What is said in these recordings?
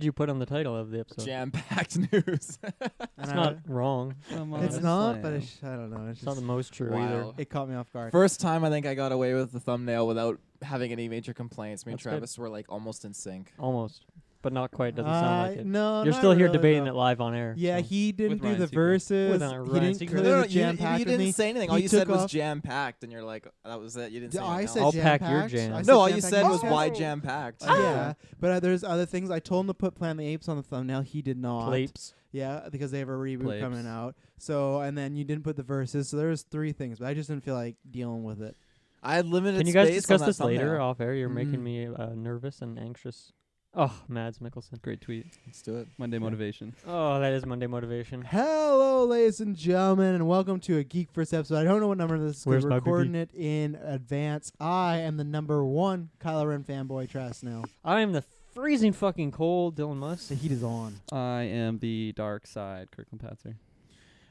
did you put on the title of the episode? Jam-packed news. It's not wrong. It's not, but I don't know. It's not the most true either. Wow. It caught me off guard. First time I think I got away with the thumbnail without having any major complaints. Me and That's good. Travis were like almost in sync. Almost, but not quite. Doesn't sound like it. No, You're not still here really, debating though. it live on air. Yeah, so. he didn't With do Ryan the Seacrest. verses. With, He Ryan didn't Seacrest. clear No, the jam packed you with me. didn't say anything. All He you said took was off- jam-packed, and you're like, that was it. You didn't say I anything said else. I'll pack your jam-packed. jam. I said No, all you jam-packed. said was Oh. why jam-packed. Yeah, but there's other things. I told him to put Planet of the Apes on the thumbnail. He did not. Plapes. Yeah, because they have a reboot Plapes. coming out. So, and then you didn't put the verses. So there's 3 things, but I just didn't feel like dealing with it. I had limited Can you guys space discuss on that this later thumbnail. off air? You're Mm. making me nervous and anxious. Oh, Mads Mikkelsen. Great tweet. Let's do it. Monday motivation. Oh, that is Monday motivation. Hello, ladies and gentlemen, and welcome to a Geek First episode. I don't know what number this is. Where's We're my recording it in advance. I am the number 1 Kylo Ren fanboy, Travis now. I am the freezing fucking cold Dylan Musk. The heat is on. I am the dark side, Kirklin Patzer.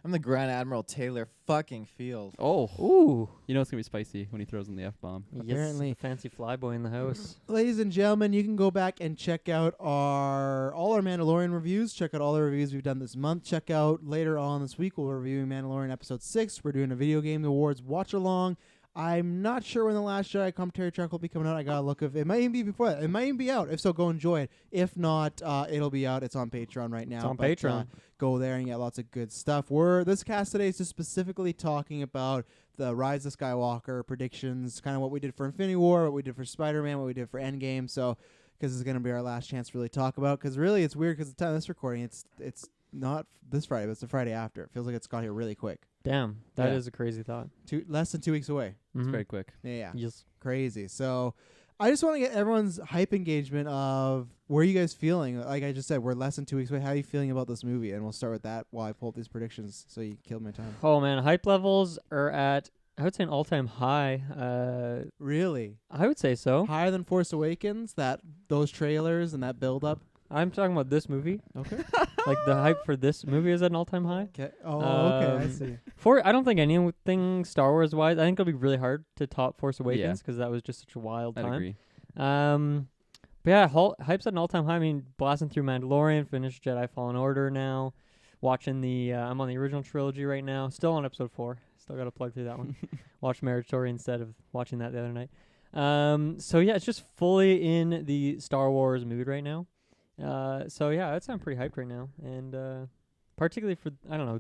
I'm the Grand Admiral Taylor fucking Field. Oh, Ooh. you know it's gonna be spicy when he throws in the F-bomb. Apparently. Yes, the fancy flyboy in the house. Ladies and gentlemen, you can go back and check out all our Mandalorian reviews. Check out all the reviews we've done this month. Check out later on this week, we're reviewing Mandalorian Episode 6. We're doing a Video Game Awards watch-along. I'm not sure when the Last Jedi commentary track will be coming out. I got to look. It might even be before that. It might even be out. If so, go enjoy it. If not, it'll be out. It's on Patreon right now. It's on but, Patreon. Go there and get lots of good stuff. This cast today is just specifically talking about the Rise of Skywalker predictions, kind of what we did for Infinity War, what we did for Spider-Man, what we did for Endgame. So, because it's going to be our last chance to really talk about. Because really, it's weird because the time of this recording, it's not this Friday, but it's the Friday after. It feels like it's got here really quick. Damn, that Yeah. is a crazy thought. Less than 2 weeks away. It's Mhm. very quick. Yeah. Yes. Crazy. So I just want to get everyone's hype engagement of where you guys feeling. Like I just said, we're less than 2 weeks away. How are you feeling about this movie? And we'll start with that while I pull up these predictions so you killed my time. Oh man, hype levels are at, I would say, an all-time high. Really? I would say so. Higher than Force Awakens, those trailers and that build-up? I'm talking about this movie. Okay. Like the hype for this movie is at an all-time high. Okay. Oh, okay. I Um, see. I don't think anything Star Wars wise. I think it'll be really hard to top Force Awakens because that was just such a wild I'd time. agree. But yeah, hype's at an all-time high. I mean, blasting through Mandalorian, finished Jedi Fallen Order now. Watching I'm on the original trilogy right now. Still on episode 4. Still got to plug through that one. Watch Marriage Story instead of watching that the other night. So yeah, it's just fully in the Star Wars mood right now. So yeah, I'd say I'm pretty hyped right now, and particularly for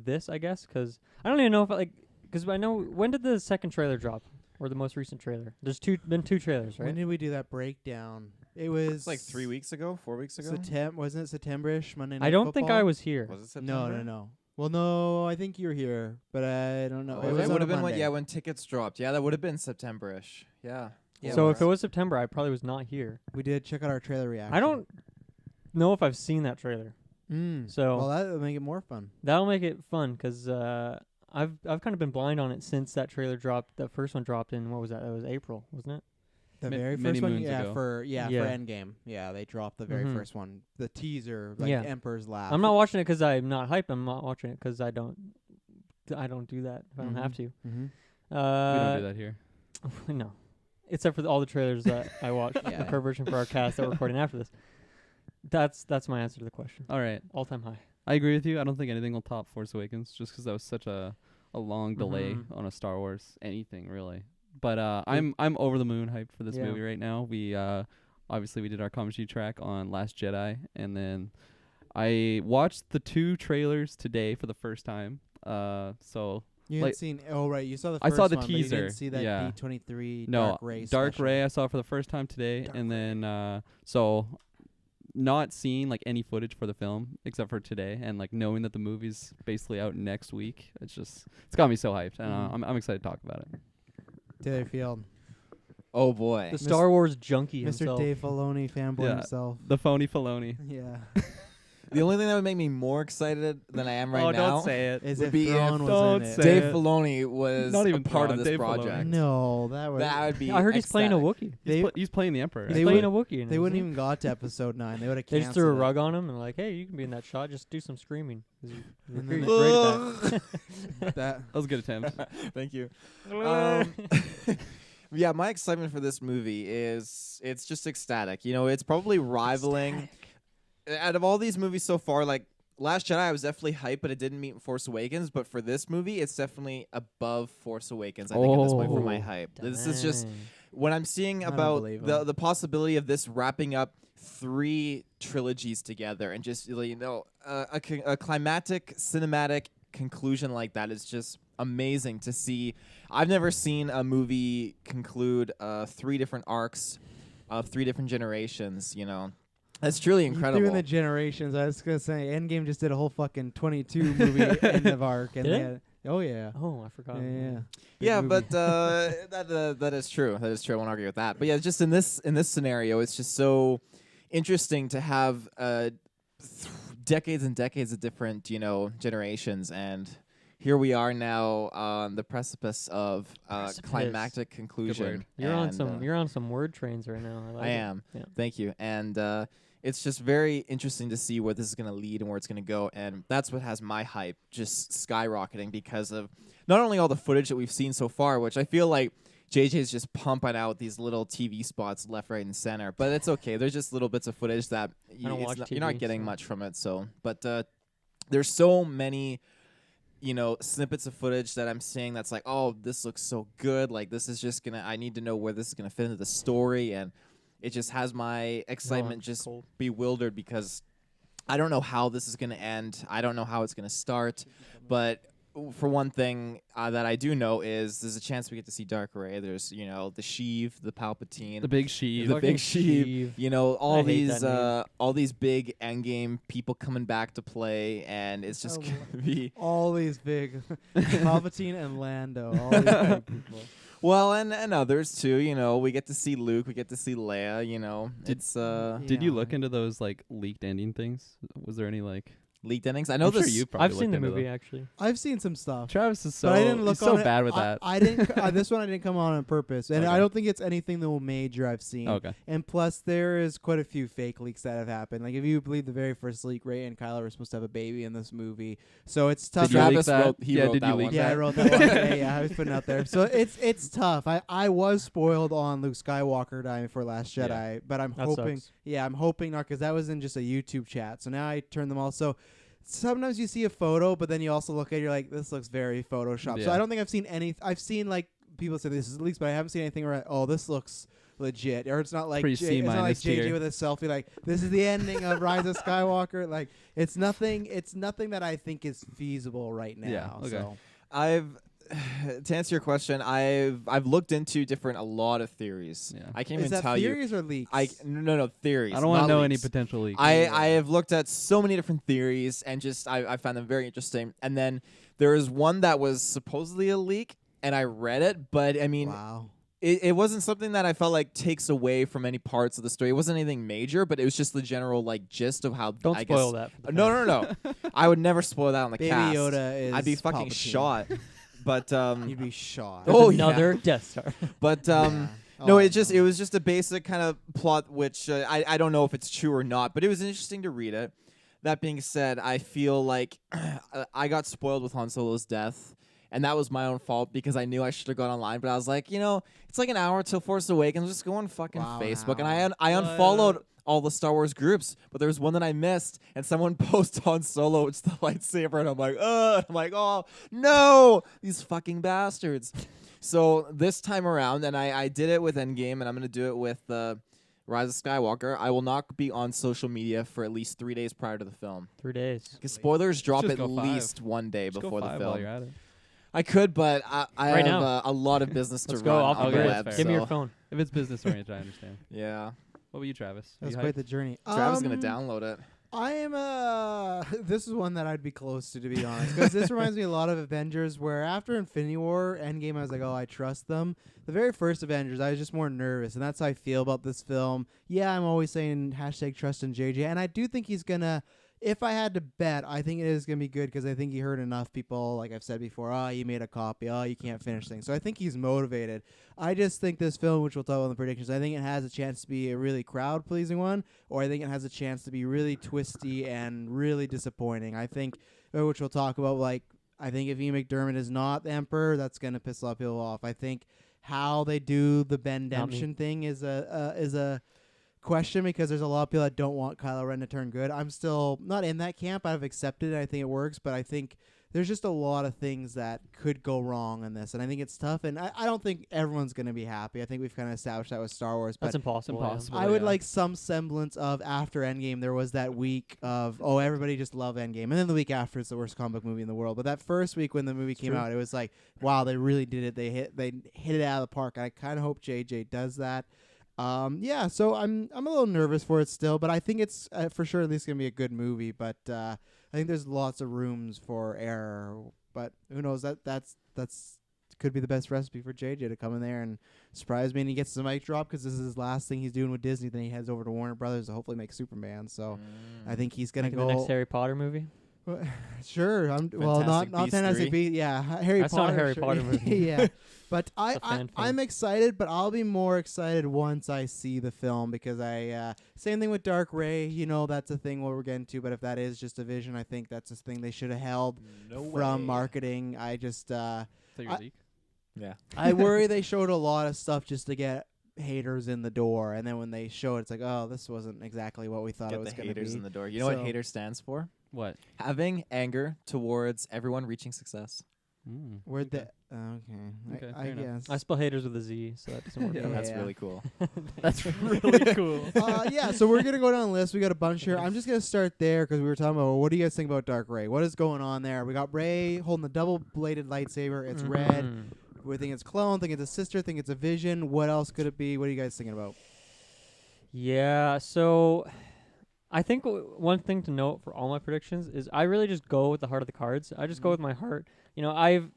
this, I guess, because I don't even know if because I know when did the second trailer drop or the most recent trailer? There's been 2 trailers, right? When did we do that breakdown? It was It's like 3 weeks ago, 4 weeks ago. Wasn't it September-ish, Monday Night I don't think I Football? was here. Was it September? No. Well, no, I think you were here, but I don't know. Oh, it was would on have a been Monday. when tickets dropped. Yeah, that would have been September-ish. Yeah. So if it was September, I probably was not here. We did check out our trailer reaction. I don't know if I've seen that trailer, so well, that'll make it more fun. that'll make it fun because I've kind of been blind on it since that trailer dropped. The first one dropped in what was that? That was April, wasn't it? The Ma- very many first one, moons ago. for Yeah. Endgame. Yeah, they dropped the very Mhm. first one. The teaser, like Yeah. Emperor's Laugh. I'm not watching it because I'm not hyped. I'm not watching it because I don't do that if I don't have to. Mm-hmm. We don't do that here. No, except for all the trailers that I watched Yeah. in preparation for our cast that we're recording after this. That's my answer to the question. All right. All time high. I agree with you. I don't think anything will top Force Awakens just because that was such a long delay Mhm. on a Star Wars anything really. But I'm over the moon hyped for this Yeah. movie right now. We obviously we did our commentary track on Last Jedi, and then I watched the 2 trailers today for the first time. So You hadn't like- seen. Oh, right. You saw the. I First saw the one, but you teaser, didn't see that yeah. D23 no, Dark Ray. Dark special. Ray I saw for the first time today, Dark and then so not seeing like any footage for the film except for today, and like knowing that the movie's basically out next week, it's got me so hyped, and Mhm. I'm excited to talk about it. Taylor Field, Oh boy. The Star Wars junkie Mr. himself. Dave Filoni fanboy Yeah. himself. The phony Filoni. Yeah. The only thing that would make me more excited than I am right now Don't say it. Is Would if be if- Thrawn was Don't in it. say Dave it. Filoni was Not a even part Thrawn, of this Dave project. Filoni. No, that would. That would be I heard he's playing a ecstatic. Wookiee. They He's playing the Emperor. He's They playing would- a Wookiee. They wouldn't even got to episode 9. They would have They canceled just threw a it. rug on him and like, hey, you can be in that shot. Just do some screaming. 'Cause you're And great, then great at that. That That was a good attempt. Thank you. Yeah, my excitement for this movie is it's just ecstatic. You know, it's probably rivaling out of all these movies so far, like Last Jedi, I was definitely hyped, but it didn't meet Force Awakens. But for this movie, it's definitely above Force Awakens. I think at this point for my hype. This is just Dang. what I'm seeing I don't about believe the him. the possibility of this wrapping up 3 trilogies together and just a climatic cinematic conclusion like that is just amazing to see. I've never seen a movie conclude 3 different arcs of 3 different generations. That's truly incredible. Doing the generations. I was gonna say, Endgame just did a whole fucking 22 movie end of arc, and Did they it? had, oh yeah, Oh, I forgot. yeah. Big Yeah, movie. but that is true. That is true. I won't argue with that. But yeah, just in this scenario, it's just so interesting to have decades and decades of different generations, and here we are now on the precipice of climactic conclusion. You're on And, some. You're on some word trains right now. I like I it. am. Yeah. Thank you. And it's just very interesting to see where this is going to lead and where it's going to go. And that's what has my hype just skyrocketing because of not only all the footage that we've seen so far, which I feel like JJ's just pumping out these little TV spots left, right, and center. But it's okay. They're just little bits of footage that don't watch you're not TV, getting so. much from it. So, but there's so many snippets of footage that I'm seeing that's like, oh, this looks so good. Like, this is just I need to know where this is going to fit into the story. And it just has my excitement it's just cold. bewildered because I don't know how this is going to end. I don't know how it's going to start. But for one thing that I do know is there's a chance we get to see Dark Ray. There's, the Sheev, the Palpatine. The big sheep. The Fucking big Sheev. Sheev. All I hate these that name. all these big endgame people coming back to play, and it's just Oh, gonna be all these big Palpatine and Lando. All these big people. well, and others too. We get to see Luke, we get to see Leia. It's Did you Yeah. look into those like leaked ending things? Was there any like? leaked endings. I know I'm sure this. you probably I've seen looked the into movie them. actually. I've seen some stuff. Travis is so But I didn't look he's so on it. bad with I, that. I didn't. This one I didn't come on purpose, and I Okay. don't think it's anything that will major I've seen. Okay. And plus, there is quite a few fake leaks that have happened. Like if you believe the very first leak, Rey and Kylo were supposed to have a baby in this movie, so it's tough. Did you leak Travis that? wrote. He Yeah, wrote did you that leak one. Yeah, I that? wrote that one. Yeah, I was putting it out there. So it's tough. I was spoiled on Luke Skywalker dying for Last Jedi, Yeah. but I'm That hoping. sucks. Yeah, I'm hoping not because that was in just a YouTube chat. So now I turn them all. So sometimes you see a photo, but then you also look at it, you're like, this looks very Photoshopped. So Yeah. I don't think I've seen any. I've seen like people say this is leaks, but I haven't seen anything where oh this looks legit, or it's not like Pretty it's not like C- JJ tier. with a selfie like this is the ending of Rise of Skywalker. Like it's nothing that I think is feasible right now. Yeah, okay. So. To answer your question, I've looked into a lot of theories. Yeah. I can't Is even that tell you. theories or leaks? No theories. I don't want not to know any leaks. potential leaks. I have looked at so many different theories and just I found them very interesting. And then there is one that was supposedly a leak, and I read it, but I mean, Wow. it wasn't something that I felt like takes away from any parts of the story. It wasn't anything major, but it was just the general like gist of how. Don't I spoil guess, that. for the No, fans. no. I would never spoil that on the Baby cast. Yoda is. I'd be fucking Palpatine. shot. But You'd be shot. Oh, yeah. Another Death Star. but Yeah. no, Oh, it was just a basic kind of plot, which I don't know if it's true or not, but it was interesting to read it. That being said, I feel like I got spoiled with Han Solo's death, and that was my own fault because I knew I should have gone online. But I was like, it's like an hour till Force Awakens. Just go on fucking Wow. Facebook, and I unfollowed all the Star Wars groups, but there was one that I missed, and someone posted Han Solo, it's the lightsaber, and I'm like, oh no, these fucking bastards. So this time around, and I did it with Endgame, and I'm gonna do it with Rise of Skywalker. I will not be on social media for at least 3 days prior to the film. 3 days. Because spoilers drop just at go 5. least one day Just go before the 5 film. while you're at it. I could, but I Right have now. a lot of business to Let's run go off on the the Okay, grid. web. that's Give me so your phone. If it's business oriented, I understand. yeah, What about you, Travis? Are That's you quite hyped? the journey. Travis is gonna download it. I am this is one that I'd be close to be honest, because this reminds me a lot of Avengers, where after Infinity War, Endgame, I was like, oh, I trust them. The very first Avengers, I was just more nervous, and that's how I feel about this film. Yeah, I'm always saying #trust in JJ, and I do think he's gonna. If I had to bet, I think it is going to be good because I think he heard enough people, like I've said before, oh, you made a copy, oh, you can't finish things. So I think he's motivated. I just think this film, which we'll talk about in the predictions, I think it has a chance to be a really crowd-pleasing one, or I think it has a chance to be really twisty and really disappointing. I think, which we'll talk about, like, I think if Ian McDermott is not the Emperor, that's going to piss a lot of people off. I think how they do the Ben Not me. Demption thing is a question because there's a lot of people that don't want Kylo Ren to turn good. I'm still not in that camp. I've accepted it. I think it works, but I think there's just a lot of things that could go wrong in this, and I think it's tough. And I don't think everyone's going to be happy. I think we've kind of established that with Star Wars. That's But impossible. impossible. I would yeah. like some semblance of after Endgame. There was that week of everybody just loved Endgame, and then the week after it's the worst comic book movie in the world. But that first week when the movie came true. out, it was like, wow, they really did it. They hit it out of the park. I kind of hope JJ does that. Yeah, so I'm a little nervous for it still, but I think it's for sure at least gonna be a good movie. But I think there's lots of rooms for error. But who knows? That's could be the best recipe for JJ to come in there and surprise me, and he gets the mic drop because this is his last thing he's doing with Disney. Then he heads over to Warner Brothers to hopefully make Superman. So I think he's gonna Making go the next Harry Potter movie. Sure. Well, Fantastic not Beasts Fantastic 3. Beasts. Yeah, Harry That's Potter. not a Harry sure. Potter movie. Yeah, but a fan film. I'm excited, but I'll be more excited once I see the film because same thing with Dark Ray. You know, that's a thing what we're getting to. But if that is just a vision, I think that's a thing they should have held from marketing. I just Zeke. Yeah. I worry they showed a lot of stuff just to get haters in the door, and then when they show it, it's like, oh, this wasn't exactly what we thought Get it was the going to be. haters in the door. You know what So- hater stands for? What? Having anger towards everyone reaching success. Mm. Where'd Okay. the okay? Okay, I fair enough. guess. I spell haters with a Z, so that doesn't work. Yeah. for me. That's really cool. That's really cool. Yeah, so we're gonna go down the list. We got a bunch here. I'm just gonna start there because we were talking about what do you guys think about Dark Ray? What is going on there? We got Ray holding the double-bladed lightsaber. It's red. Mhm. We think it's clone. Think it's a sister. Think it's a vision. What else could it be? What are you guys thinking about? Yeah, so I think one thing to note for all my predictions is I really just go with the heart of the cards. I just go with my heart. You know,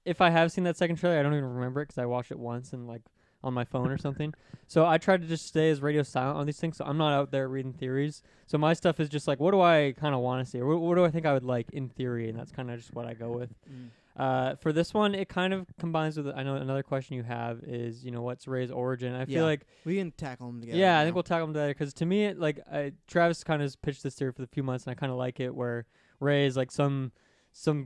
if I have seen that second trailer, I don't even remember it because I watched it once and like on my phone or something. So I try to just stay as radio silent on these things. So I'm not out there reading theories. So my stuff is just like, what do I kind of want to see? Or what do I think I would like in theory? And that's kind of just what I go with. For this one, it kind of combines with, I know another question you have is, you know, what's Ray's origin? I Yeah. feel like, We can tackle them together. yeah, I now. think we'll tackle them together because to me, Travis kind of pitched this theory for a few months, and I kind of like it where Ray is like some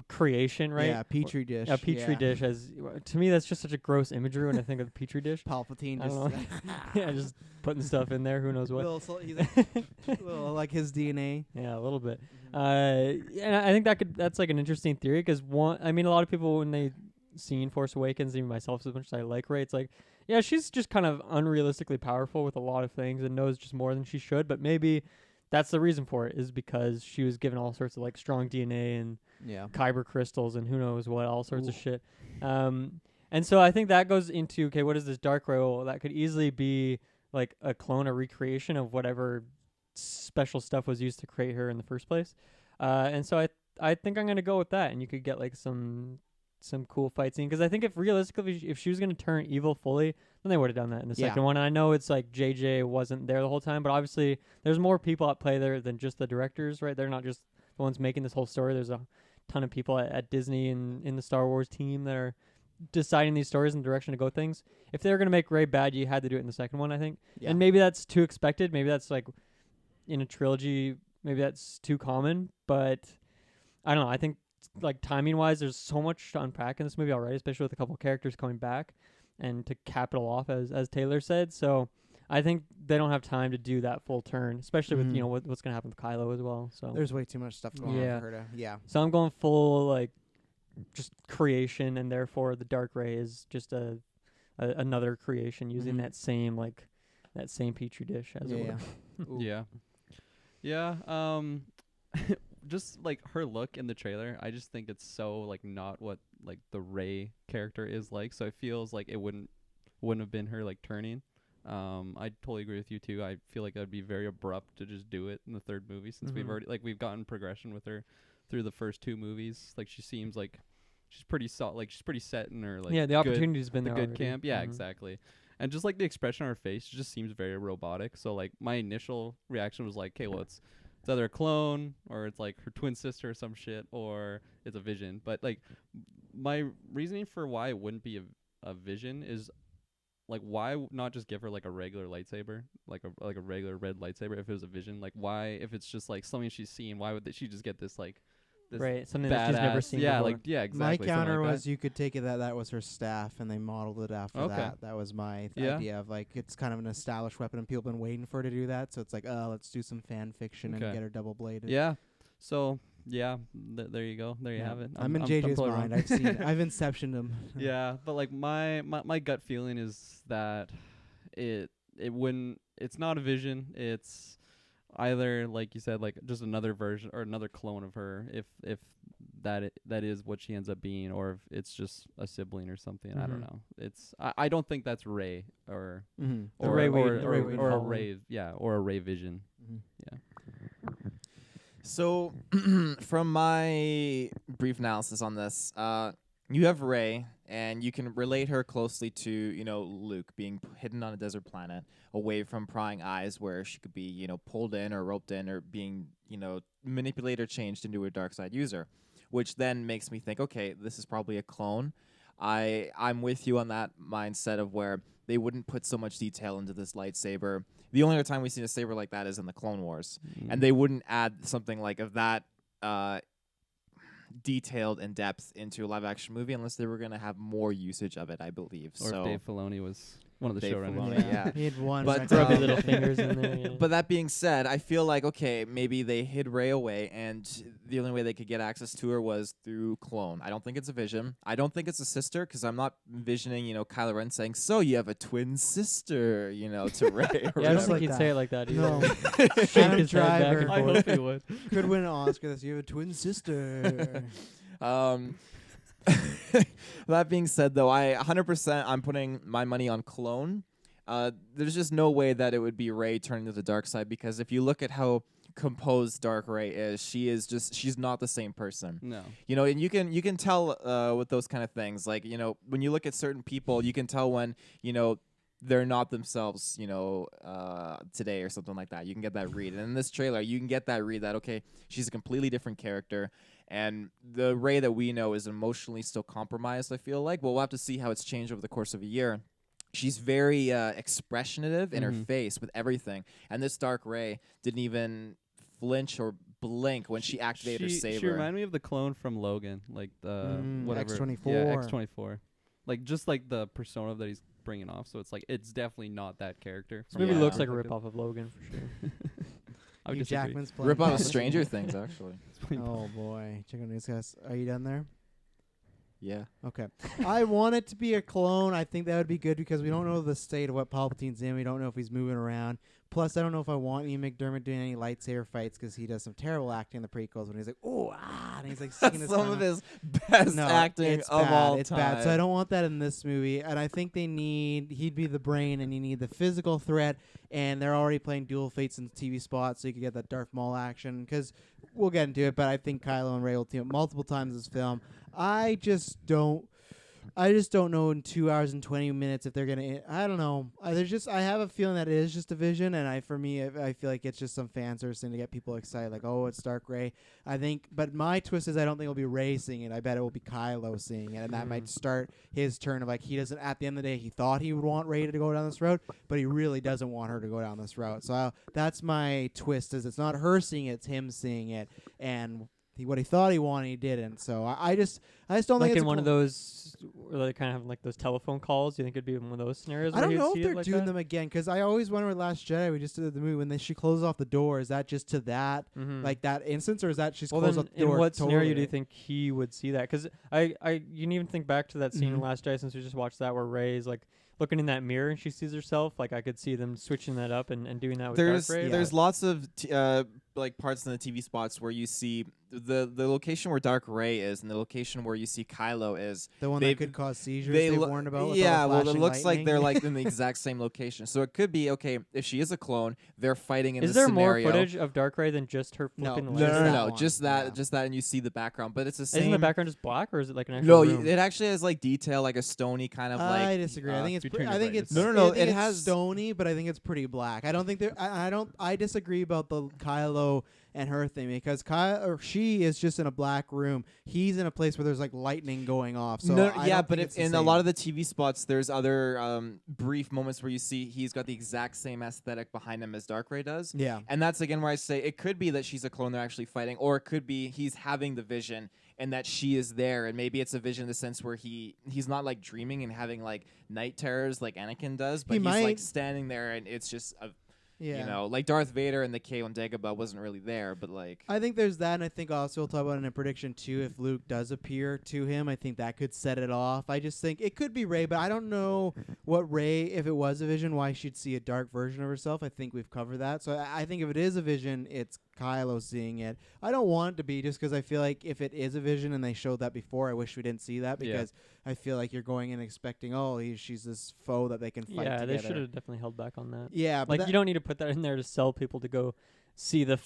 creation, right? Yeah, petri dish. A petri dish has, to me, that's just such a gross imagery when I think of the petri dish. Palpatine I don't just know. Yeah, just putting stuff in there. Who knows what? he's little, like his DNA. Yeah, a little bit. And I think that's like an interesting theory because I mean, a lot of people when they seen Force Awakens, even myself, as much as I like Rey, it's like, yeah, she's just kind of unrealistically powerful with a lot of things and knows just more than she should. But maybe that's the reason for it is because she was given all sorts of like strong DNA and Yeah. kyber crystals and who knows what, all sorts of shit. And so I think that goes into, okay, what is this Dark Ray? Well, that could easily be like a clone or recreation of whatever special stuff was used to create her in the first place. And so I think I'm going to go with that. And you could get like some cool fight scene. Because I think if she was going to turn evil fully, then they would have done that in the second one. And I know it's like JJ wasn't there the whole time, but obviously there's more people at play there than just the directors, right? They're not just the ones making this whole story. There's a ton of people at Disney and in the Star Wars team that are deciding these stories and the direction to go things. If they were going to make Rey bad, you had to do it in the second one, I think. Yeah. And maybe that's too expected. Maybe that's like in a trilogy, maybe that's too common. But I don't know. I think like timing wise, there's so much to unpack in this movie already, especially with a couple characters coming back and to cap it all off, as Taylor said. So I think they don't have time to do that full turn, especially with, you know, what's going to happen with Kylo as well. So There's way too much stuff going on for her to. Yeah. So I'm going full like just creation, and therefore the Dark Ray is just another creation using that same petri dish as it were. Yeah. Just like her look in the trailer, I just think it's so like not what like the Rey character is like. So it feels like it wouldn't have been her like turning. I totally agree with you too. I feel like that'd be very abrupt to just do it in the third movie since we've gotten progression with her through the first two movies. Like she seems like she's pretty she's pretty set in her like the opportunity's been the there good already. camp. Yeah, exactly. And just like the expression on her face just seems very robotic. So like my initial reaction was like, okay, well it's either a clone or it's like her twin sister or some shit or it's a vision. But like my reasoning for why it wouldn't be a vision is like why not just give her like a regular lightsaber, like a regular red lightsaber if it was a vision? Like why, if it's just like something she's seen, why would she just get this like this Right, something that she's never badass- seen Yeah, before. like yeah, My exactly. something counter like was you could take it that was her staff, and they modeled it after Okay. that. That was my Yeah. idea of like it's kind of an established weapon, and people have been waiting for her to do that. So it's like, let's do some fan fiction and Okay. get her double bladed. that. Yeah. So yeah, there you go. There you Yeah. have it. I'm in I'm JJ's totally mind. wrong. I've seen. I've inceptioned him. Yeah, but like my gut feeling is that it wouldn't. It's not a vision. It's either, like you said, like just another version or another clone of her. If that is what she ends up being, or if it's just a sibling or something. I don't Mhm. know. I don't think that's Rey or Mm-hmm. The or Rey we- or, the Rey or, we or a follow. Rey, yeah, or a Rey vision. Yeah. So, from my brief analysis on this, you have Rey, and you can relate her closely to, Luke being hidden on a desert planet, away from prying eyes, where she could be, pulled in or roped in or being, manipulated or changed into a dark side user, which then makes me think, okay, this is probably a clone. I'm with you on that mindset of where they wouldn't put so much detail into this lightsaber. The only other time we've seen a saber like that is in the Clone Wars. And they wouldn't add something like of that detailed and depth into a live action movie unless they were going to have more usage of it, I believe. Or So if Dave Filoni was one of the Dave showrunners. Filoni, yeah. He had one. But, Rub your um, little fingers in there. Yeah. But that being said, I feel like, okay, maybe they hid Rey away, and the only way they could get access to her was through clone. I don't think it's a vision. I don't think it's a sister, because I'm not envisioning, Kylo Ren saying, so you have a twin sister, to Rey. or yeah, I don't whatever. think like he'd that. say it like that either. No. Shake Adam his head back Driver. and I forth. hope he would. Could win an Oscar this year. You have a twin sister. That being said, though, I'm putting my money on clone. There's just no way that it would be Rey turning to the dark side, because if you look at how composed Dark Rey is, she's not the same person. No. And you can tell with those kind of things. Like, when you look at certain people, you can tell when, they're not themselves, today or something like that. You can get that read. And in this trailer, you can get that read that, okay, she's a completely different character. And the Rey that we know is emotionally still compromised, I feel like. Well, we'll have to see how it's changed over the course of a year. She's very expressionative in her face with everything. And this Dark Rey didn't even flinch or blink when she activated her saber. She reminded me of the clone from Logan, like the whatever. X-24. Yeah, X-24. Like just like the persona that he's bringing off. So it's like it's definitely not that character. This movie Yeah. looks like a ripoff of Logan for sure. I would Hugh disagree. Jackman's playing. Rip out of Thomas. Stranger Things, actually. Oh boy, check out these guys. Are you done there? Yeah. Okay. I want it to be a clone. I think that would be good because we don't know the state of what Palpatine's in. We don't know if he's moving around. Plus, I don't know if I want Ian McDermott doing any lightsaber fights because he does some terrible acting in the prequels when he's like, oh, and he's like sticking his Some tongue of out. his best No, acting it's of bad. all It's time. bad. So I don't want that in this movie. And I think he'd be the brain, and you need the physical threat. And they're already playing dual fates in the TV spot, so you could get that Darth Maul action. Because we'll get into it, but I think Kylo and Rey will team up multiple times in this film. I just don't know in 2 hours and 20 minutes if they're gonna. I don't know. I have a feeling that it is just a vision, and I feel like it's just some fan service thing to get people excited, like, oh, it's Dark Rey. I think, but my twist is I don't think it'll be Rey seeing it. I bet it will be Kylo seeing it, and that might start his turn of like he doesn't. At the end of the day, he thought he would want Rey to go down this road, but he really doesn't want her to go down this route. So that's my twist: is it's not her seeing it, it's him seeing it, and. What he thought he wanted, he didn't. So I just don't Like think it's in a one of clone. those, where they kind of have like those telephone calls. Do you think it'd be in one of those scenarios? I where don't he'd know see if it they're like doing that? them again because I always wonder with Last Jedi we just did the movie when she closes off the door. Is that just to that like that instance, or is that she's Well, closed then, off the door? in what scenario do totally? you think he would see that? Because you can even think back to that scene in Mhm. Last Jedi, since we just watched that, where Rey's like looking in that mirror and she sees herself. Like I could see them switching that up and doing that with Darth Rey. There's lots of like parts in the TV spots where you see the location where Dark Rey is and the location where you see Kylo is. the one they- that could cause seizures. They lo- warned about. With yeah, all the well, it flashing looks like they're lightning. like in the exact same location. So it could be okay if she is a clone. They're fighting in Is this there scenario. more footage of Dark Rey than just her No, flipping the just No, lightsaber? no, that no, one. just that, Yeah. just that, and you see the background. But it's the same. Isn't the background just black, or is it like an actual No, room? it actually has like detail, like a stony kind of like. I disagree. I think it's. between I your think brightness. it's. No, no, no, I think it it's has- stony, but I think it's pretty black. I don't think there. I don't. I disagree about the Kylo and her thing, because she is just in a black room. He's in a place where there's like lightning going off. So but if in a lot of the TV spots, there's other brief moments where you see he's got the exact same aesthetic behind him as Darkrai does. Yeah. And that's again where I say it could be that she's a clone they're actually fighting, or it could be he's having the vision and that she is there, and maybe it's a vision in the sense where he's not like dreaming and having like night terrors like Anakin does, but he's like standing there and it's just a you know, like Darth Vader and the K1 Dagobah wasn't really there, but like I think there's that, and I think also we'll talk about it in a prediction too. If Luke does appear to him, I think that could set it off. I just think it could be Rey, but I don't know what Rey, if it was a vision, why she'd see a dark version of herself. I think we've covered that. So I think if it is a vision, it's Kylo seeing it. I don't want it to be, just because I feel like if it is a vision and they showed that before, I wish we didn't see that, because I feel like you're going in expecting, she's this foe that they can fight together. They should have definitely held back on that. Yeah, but you don't need to put that in there to sell people to go see the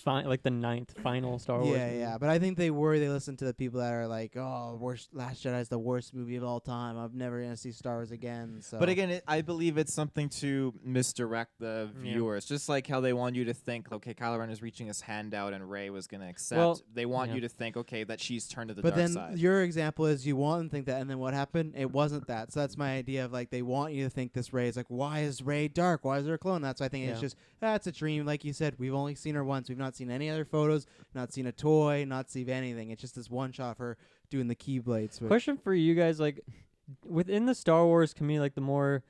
the ninth final Star Wars movie. Yeah, but I think they listened to the people that are like, Last Jedi is the worst movie of all time. I'm never gonna see Star Wars again. So. But again, I believe it's something to misdirect the viewers, just like how they want you to think, okay, Kylo Ren is reaching his hand out and Rey was gonna accept. Well, they want you to think, okay, that she's turned to the dark side. But then your example is you want them to think that, and then what happened? It wasn't that. So that's my idea of like they want you to think this Rey is like, why is Rey dark? Why is there a clone? That's why I think it's just that's a dream. Like you said, we've only seen her once. We've not seen any other photos, not seen a toy, not seen anything. It's just this one shot of her doing the Keyblade switch. Question for you guys, like within the Star Wars community, like the more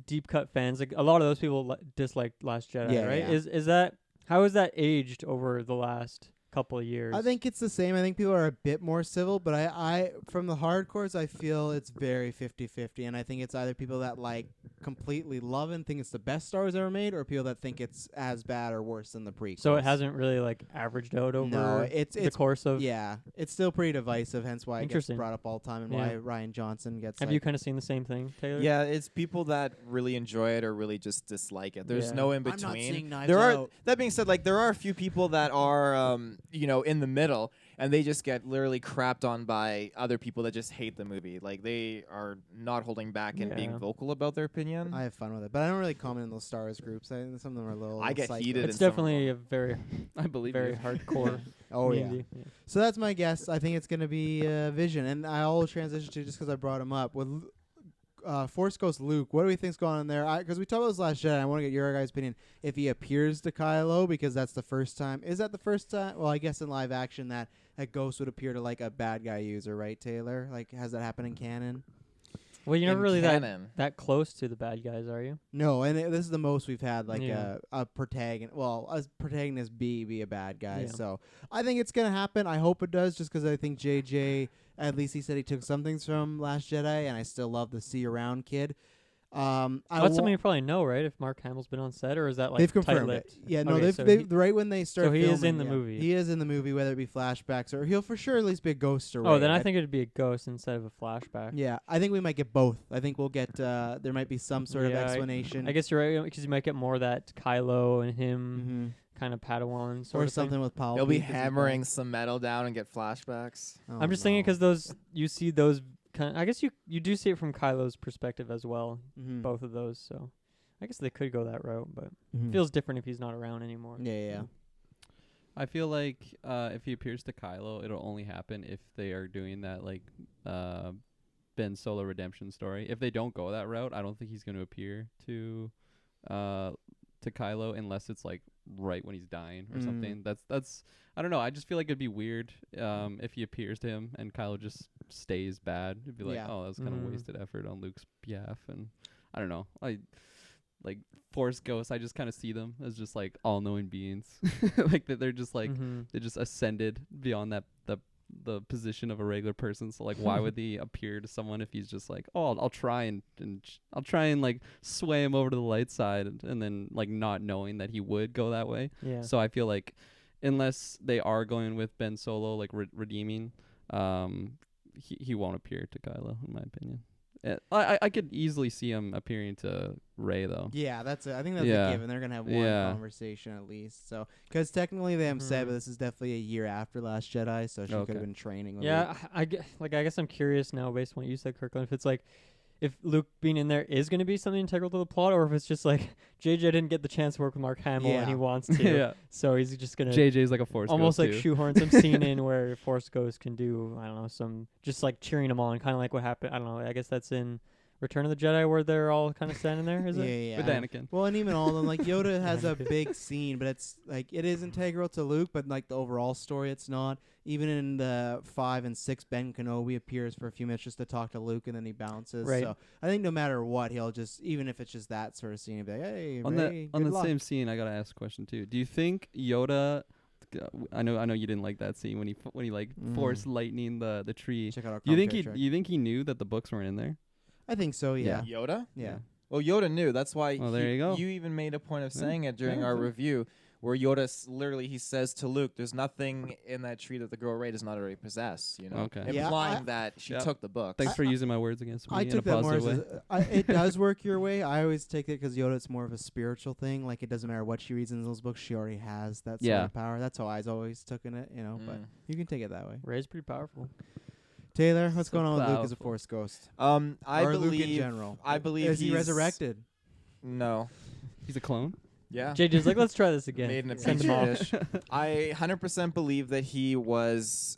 deep cut fans, like a lot of those people dislike Last Jedi, right? Yeah. Is that how has that aged over the last couple of years? I think it's the same. I think people are a bit more civil, but I from the hardcores, I feel it's very 50-50, and I think it's either people that like completely love and think it's the best Star Wars ever made, or people that think it's as bad or worse than the prequels. So it hasn't really like averaged out over the course of... Yeah, it's still pretty divisive, hence why it gets brought up all the time, and why Ryan Johnson gets... Have you kind of seen the same thing, Taylor? Yeah, it's people that really enjoy it or really just dislike it. There's no in between. I'm not seeing Knives there are Out. That being said, like there are a few people that are in the middle, and they just get literally crapped on by other people that just hate the movie. Like they are not holding back and being vocal about their opinion. I have fun with it, but I don't really comment in those Star Wars groups. Some of them are a little. I get psycho. heated. It's definitely a very, I believe very hardcore. Yeah. So that's my guess. I think it's going to be Vision, and I'll transition to just because I brought him up with Force Ghost Luke. What do we think's going on there? Because we talked about this Last Jedi. I want to get your guys' opinion. If he appears to Kylo, because that's the first time. Is that the first time? Well, I guess in live action that a ghost would appear to like a bad guy user, right, Taylor? Like, has that happened in canon? Well, you're never really that close to the bad guys, are you? No, and this is the most we've had, like a protagonist. Well, a protagonist be a bad guy. Yeah. So I think it's gonna happen. I hope it does, just because I think JJ, at least he said he took some things from Last Jedi, and I still love the see around kid. That's something you probably know, right? If Mark Hamill's been on set, or is that like they've confirmed it? Yeah, no, they've right when they start. So he filming, is in the movie. He is in the movie, whether it be flashbacks or he'll for sure at least be a ghost or. Oh, then I think it'd be a ghost instead of a flashback. Yeah, I think we might get both. I think we'll get there might be some sort of explanation. I guess you're right, because you might get more that Kylo and him kind of Padawan sort or of something thing. with Paul. They'll be hammering some metal down and get flashbacks. I'm just thinking because you see those. I guess you do see it from Kylo's perspective as well, both of those. So I guess they could go that route, but it feels different if he's not around anymore. Yeah. I feel like if he appears to Kylo, it'll only happen if they are doing that like Ben Solo redemption story. If they don't go that route, I don't think he's going to appear to Kylo unless it's like right when he's dying or something. That's I don't know. I just feel like it'd be weird if he appears to him and Kylo just stays bad. It'd be like, oh, that's kind of wasted effort on Luke's behalf. And I don't know. I like Force ghosts. I just kind of see them as just like all-knowing beings, like that they're just like they just ascended beyond the position of a regular person. So like, why would he appear to someone if he's just like, oh, I'll try and I'll try and like sway him over to the light side, and then like not knowing that he would go that way. Yeah. So I feel like unless they are going with Ben Solo like redeeming, he won't appear to Kylo, in my opinion. I could easily see him appearing to Rey though. Yeah, that's it. I think that's a given. They're gonna have one conversation at least. So, because technically they haven't said, but this is definitely a year after Last Jedi, so she could have been training. With I guess I'm curious now, based on what you said, Kirkland. If it's like, if Luke being in there is going to be something integral to the plot, or if it's just like JJ didn't get the chance to work with Mark Hamill and he Yeah. wants to, yeah. so he's just gonna JJ's like a force almost ghost like too. shoehorn some scene in where Force Ghost can do, I don't know, some just like cheering them on, kind of like what happened. I don't know. I guess that's in Return of the Jedi where they're all kind of standing there. Is yeah, it? yeah. with Anakin. Well, and even all of them, like Yoda has a big scene, but it's like it is integral to Luke, but like the overall story, it's not. Even in the 5 and 6, Ben Kenobi appears for a few minutes just to talk to Luke, and then he bounces. Right. So I think no matter what, he'll just, even if it's just that sort of scene, he'll be like, "Hey, On Ray, the good luck." same scene, I gotta ask a question too. Do you think Yoda? I know you didn't like that scene when he like forced lightning the tree. Check out our You think commentary track. you think he knew that the books weren't in there? I think so. Yeah. Yoda? Yeah. Well, Yoda knew. That's why. Well, there you go. You even made a point of Yeah. saying it during Yeah, our yeah. review, where Yoda literally he says to Luke, "There's nothing in that tree that the girl Ray does not already possess." You know, Okay. Yeah, implying that she Yep. took the book. Thanks for using my words against me I in a took that more positive as way. it does work your way. I always take it because Yoda, it's more of a spiritual thing. Like it doesn't matter what she reads in those books, she already has that sort Yeah. of power. That's how I always took in it, you know. But Mm. you can take it that way. Ray's pretty powerful. Taylor, what's So going on with Luke as a powerful. Force ghost? I or believe. Luke in general. I believe Is he he's- resurrected? No. He's a clone. Yeah. JJ's like, let's try this again. Made in a Send petri him off. dish. I 100% believe that he was.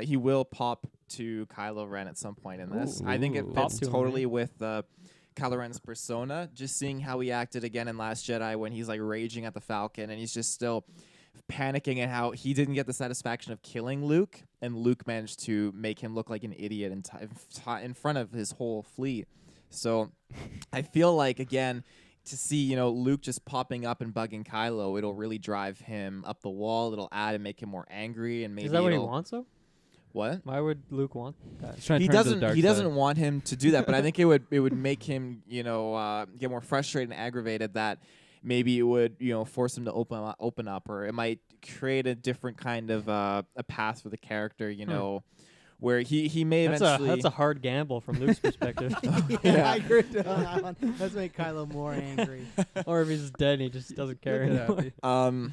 He will pop to Kylo Ren at some point in this. I think it Ooh. Pop fits to him, totally with Kylo Ren's persona. Just seeing how he acted again in Last Jedi when he's like raging at the Falcon and he's just still panicking at how he didn't get the satisfaction of killing Luke, and Luke managed to make him look like an idiot in front of his whole fleet. So I feel like again. To see, Luke just popping up and bugging Kylo, it'll really drive him up the wall. It'll add and make him more angry, and maybe Is that what he it'll- wants though? What? Why would Luke want that? He's trying to He turn to the doesn't. dark He side. doesn't want him to do that, but I think it would make him, get more frustrated and aggravated. That maybe it would, force him to open up, or it might create a different kind of a path for the character, where he may eventually. That's a hard gamble from Luke's perspective. Yeah, I agree on that one. Let's make Kylo more angry. Or if he's dead and he just doesn't care Look at anymore. that.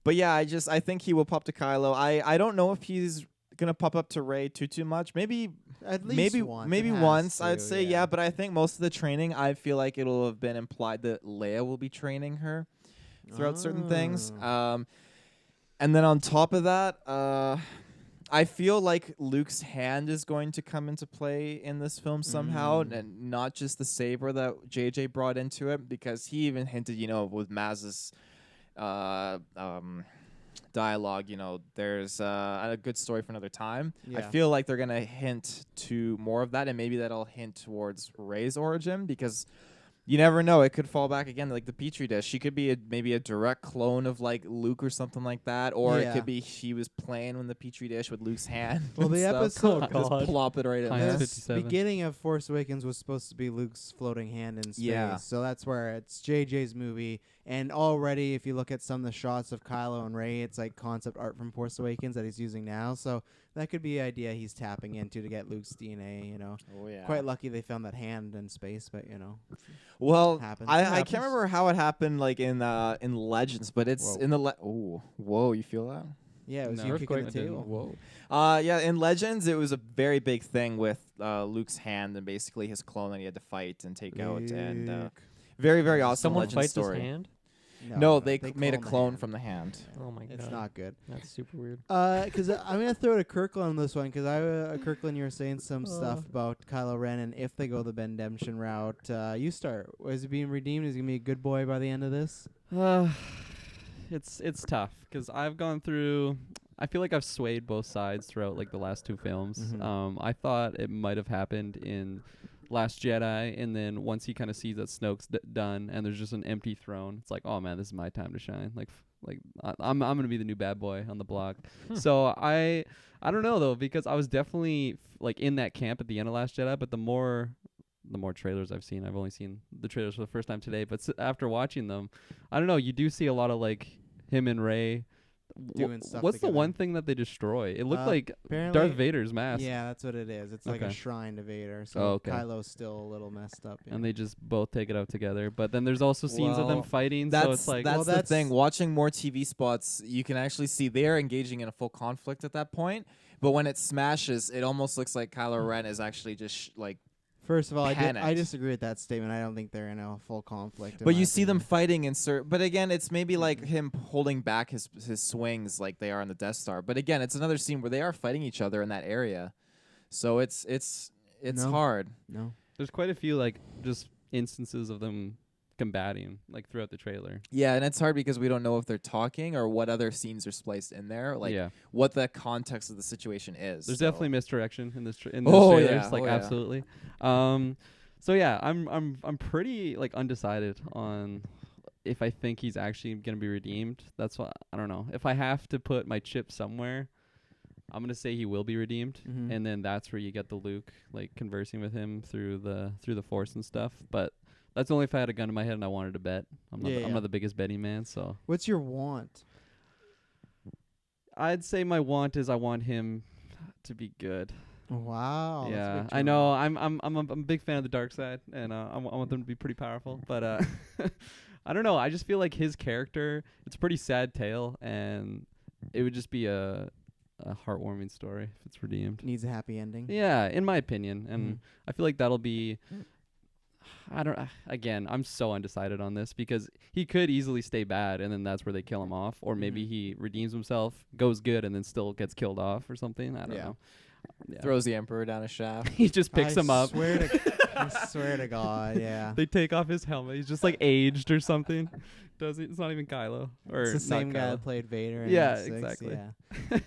But yeah, I think he will pop to Kylo. I don't know if he's gonna pop up to Rey too much. Maybe At least once. maybe It has once. to, I'd say yeah, but I think most of the training, I feel like it'll have been implied that Leia will be training her throughout certain things. Oh. And then on top of that, I feel like Luke's hand is going to come into play in this film somehow, and not just the saber that JJ brought into it, because he even hinted, with Maz's dialogue, there's a good story for another time. I Yeah. feel like they're gonna hint to more of that, and maybe that'll hint towards Rey's origin, because you never know, it could fall back again like the Petri dish. She could be maybe a direct clone of like Luke or something like that, or it Yeah. could be she was playing with the Petri dish with Luke's hand. Well, and the stuff. episode- Oh, just God. plop it right in Hindsight there. This 57. beginning of Force Awakens was supposed to be Luke's floating hand in space. Yeah. So that's where it's JJ's movie. And already, if you look at some of the shots of Kylo and Rey, it's like concept art from Force Awakens that he's using now. So that could be an idea he's tapping into to get Luke's DNA, Oh yeah. Quite lucky they found that hand in space, but, Well, happens. I It can't happens. remember how it happened, like in Legends, but it's Whoa. in the whoa, you feel that? Yeah, it was No, you kicking the earthquake didn't. table. Whoa. Yeah, in Legends, it was a very big thing with Luke's hand and basically his clone that he had to fight and take out, and Luke. very, very awesome Someone Legends fights story. his hand? No, they made a the clone hand. from the hand. Oh my god. It's not good. That's super weird. Because I'm gonna throw to Kirklin on this one because Kirklin, you were saying some stuff about Kylo Ren and if they go the Ben Demption route. You start. Is he being redeemed? Is he gonna be a good boy by the end of this? It's tough because I've gone through. I feel like I've swayed both sides throughout like the last two films. Mhm. I thought it might have happened in Last Jedi, and then once he kind of sees that Snoke's done and there's just an empty throne, it's like, oh man, this is my time to shine. I'm gonna be the new bad boy on the block. So I don't know though, because I was definitely like in that camp at the end of Last Jedi, but the more trailers I've seen, I've only seen the trailers for the first time today, but after watching them, I don't know, you do see a lot of like him and Rey Doing stuff What's the together. one thing that they destroy? It looked like Apparently, Darth Vader's mask. Yeah, that's what it is. It's like a Okay. shrine to Vader. So Oh, okay. Kylo's still a little messed up. And they just both take it out together. But then there's also scenes of them Well, fighting, That's so it's like that's Well, the that's- thing. Watching more TV spots, you can actually see they're engaging in a full conflict at that point. But when it smashes, it almost looks like Kylo Ren is actually just like First of all, I panicked. disagree with that statement. I don't think they're in a full conflict. in But my you see them opinion. fighting in but again, it's maybe like him holding back his swings like they are on the Death Star. But again, it's another scene where they are fighting each other in that area, so it's No. hard. No. There's quite a few like just instances of them combating like throughout the trailer. Yeah, and it's hard because we don't know if they're talking or what other scenes are spliced in there, like yeah, what the context of the situation is. there's so. definitely misdirection in this in those Oh, trailers. yeah. Like Oh, yeah. absolutely. So yeah, I'm pretty like undecided on if I think he's actually gonna be redeemed. That's why I don't know. If I have to put my chip somewhere, I'm gonna say he will be redeemed, Mhm. and then that's where you get the Luke like conversing with him through the Force and stuff. But that's only if I had a gun in my head and I wanted to bet. I'm Yeah. not the biggest betting man, so What's your want? I'd say my want is I want him to be good. Wow. that's a yeah, big I jump. know. I'm a big fan of the dark side, and I want them to be pretty powerful. But I don't know. I just feel like his character. It's a pretty sad tale, and it would just be a heartwarming story if it's redeemed. Needs a happy ending. Yeah, in my opinion, and Mhm. I feel like that'll be. I don't. Again, I'm so undecided on this because he could easily stay bad, and then that's where they kill him off, or maybe Mhm. he redeems himself, goes good, and then still gets killed off or something. I don't Yeah. know. Yeah. Throws the Emperor down a shaft. He just picks him up. I swear to God, yeah. They take off his helmet. He's just like aged or something. Does he? It's not even Kylo. Or It's the same not guy Kylo. that played Vader. In Yeah, six, exactly. Yeah.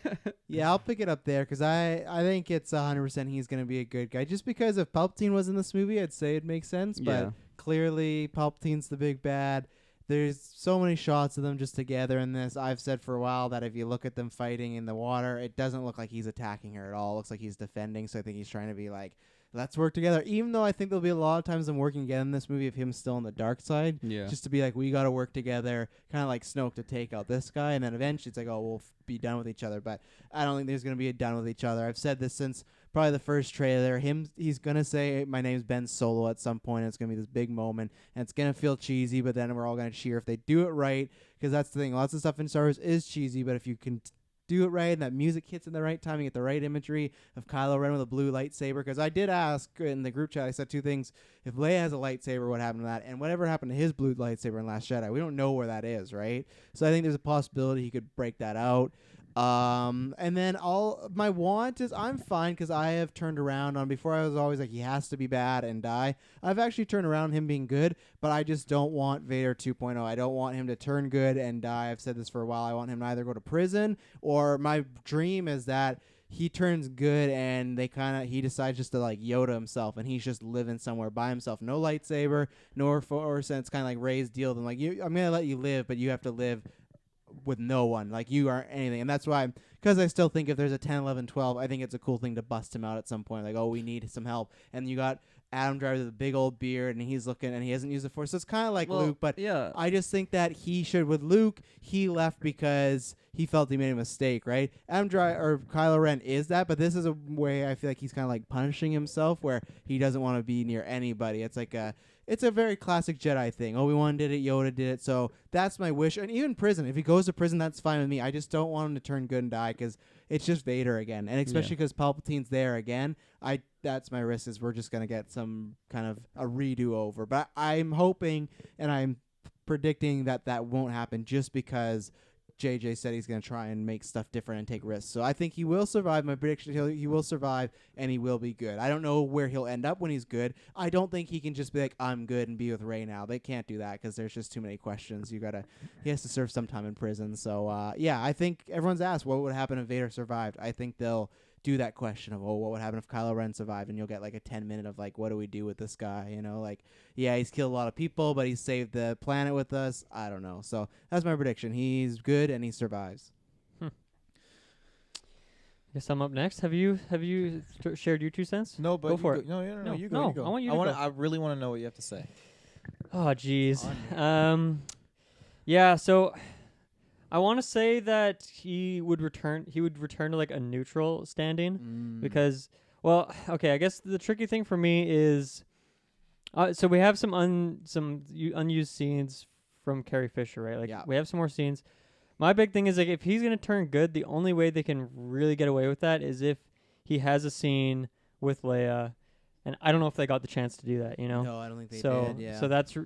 Yeah, I'll pick it up there because I think it's 100% he's going to be a good guy. Just because if Palpatine was in this movie, I'd say it makes sense. But Yeah. clearly, Palpatine's the big bad. There's so many shots of them just together in this. I've said for a while that if you look at them fighting in the water, it doesn't look like he's attacking her at all. It looks like he's defending. So I think he's trying to be like, let's work together. Even though I think there'll be a lot of times them working together in this movie of him still on the dark side. Yeah. Just to be like, we got to work together, kind of like Snoke to take out this guy, and then eventually it's like, oh, we'll be done with each other. But I don't think there's going to be a done with each other. I've said this since probably the first trailer. He's going to say, my name's Ben Solo at some point, and it's going to be this big moment, and it's going to feel cheesy, but then we're all going to cheer if they do it right, because that's the thing. Lots of stuff in Star Wars is cheesy, but if you can do it right and that music hits in the right time, you get the right imagery of Kylo Ren with a blue lightsaber. Because I did ask in the group chat, I said two things. If Leia has a lightsaber, what happened to that? And whatever happened to his blue lightsaber in Last Jedi? We don't know where that is, right? So I think there's a possibility he could break that out. And then all my want is I'm fine because I have turned around on before I was always like he has to be bad and die. I've actually turned around him being good, but I just don't want Vader 2.0. I don't want him to turn good and die. I've said this for a while. I want him to either go to prison or my dream is that he turns good and he decides just to like Yoda himself and he's just living somewhere by himself. No lightsaber, no Force, and it's kind of like Rey's deal. Then like I'm gonna let you live, but you have to live with no one. Like you aren't anything. And that's why, because I still think if there's a 10, 11, 12, I think it's a cool thing to bust him out at some point. Like, oh, we need some help. And you got Adam Driver with a big old beard and he's looking and he hasn't used the Force. So it's kind of like Well, Luke, but yeah. I just think that he should, with Luke, he left because he felt he made a mistake, right? Adam Driver or Kylo Ren is that, but this is a way I feel like he's kind of like punishing himself where he doesn't want to be near anybody. It's a very classic Jedi thing. Obi-Wan did it, Yoda did it, so that's my wish. And even prison, if he goes to prison, that's fine with me. I just don't want him to turn good and die because it's just Vader again, and especially because Palpatine's there again. That's my risk is we're just gonna get some kind of a redo over. But I'm hoping and I'm predicting that won't happen just because JJ said he's going to try and make stuff different and take risks. So I think he will survive. My prediction, he will survive, and he will be good. I don't know where he'll end up when he's good. I don't think he can just be like, I'm good and be with Rey now. They can't do that because there's just too many questions. He has to serve some time in prison. So, yeah, I think everyone's asked what would happen if Vader survived. I think they'll do that question of, what would happen if Kylo Ren survived? And you'll get like a 10-minute of like, what do we do with this guy? You know, like, yeah, he's killed a lot of people, but he's saved the planet with us. I don't know. So that's my prediction. He's good and he survives. Guess I'm up next. Have you shared your 2 cents? No, but Go for it. No, No, you no, go. You go. I want you to go. I really want to know what you have to say. Oh, jeez. Yeah. So, I want to say that he would return to like a neutral standing because, well, okay. I guess the tricky thing for me is, so we have some unused scenes from Carrie Fisher, right? Like we have some more scenes. My big thing is like if he's gonna turn good, the only way they can really get away with that is if he has a scene with Leia, and I don't know if they got the chance to do that. No, I don't think they so did. Yeah. so that's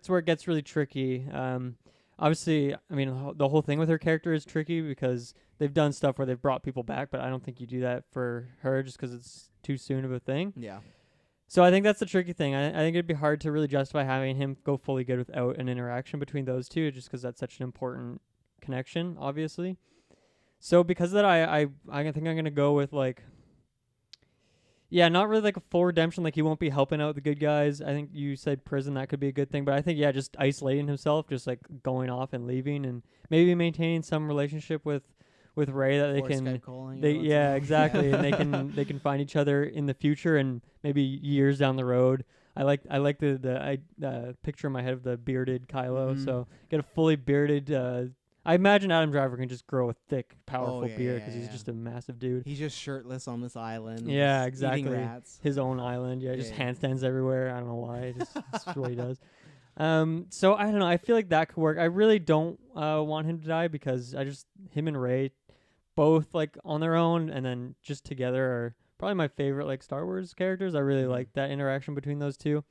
where it gets really tricky. Obviously, I mean, the whole thing with her character is tricky because they've done stuff where they've brought people back, but I don't think you do that for her just because it's too soon of a thing. Yeah. So I think that's the tricky thing. I think it'd be hard to really justify having him go fully good without an interaction between those two, just because that's such an important connection, obviously. So because of that, I think I'm gonna go with like, yeah, not really like a full redemption. Like he won't be helping out the good guys. I think you said prison, that could be a good thing, but I think just isolating himself, just like going off and leaving, and maybe maintaining some relationship with Ray that they Or can. Skype calling They every once in a yeah while. exactly, and they can find each other in the future and maybe years down the road. I like the picture in my head of the bearded Kylo. Mhm. So get a fully bearded. I imagine Adam Driver can just grow a thick, powerful yeah, beard yeah, because he's yeah. just a massive dude. He's just shirtless on this island. Yeah, just exactly. Eating rats. His own island. Yeah, Yeah, just yeah. handstands everywhere. I don't know why. That's what he does. So I don't know. I feel like that could work. I really don't want him to die because him and Ray, both like on their own and then just together, are probably my favorite like Star Wars characters. I really like that interaction between those two.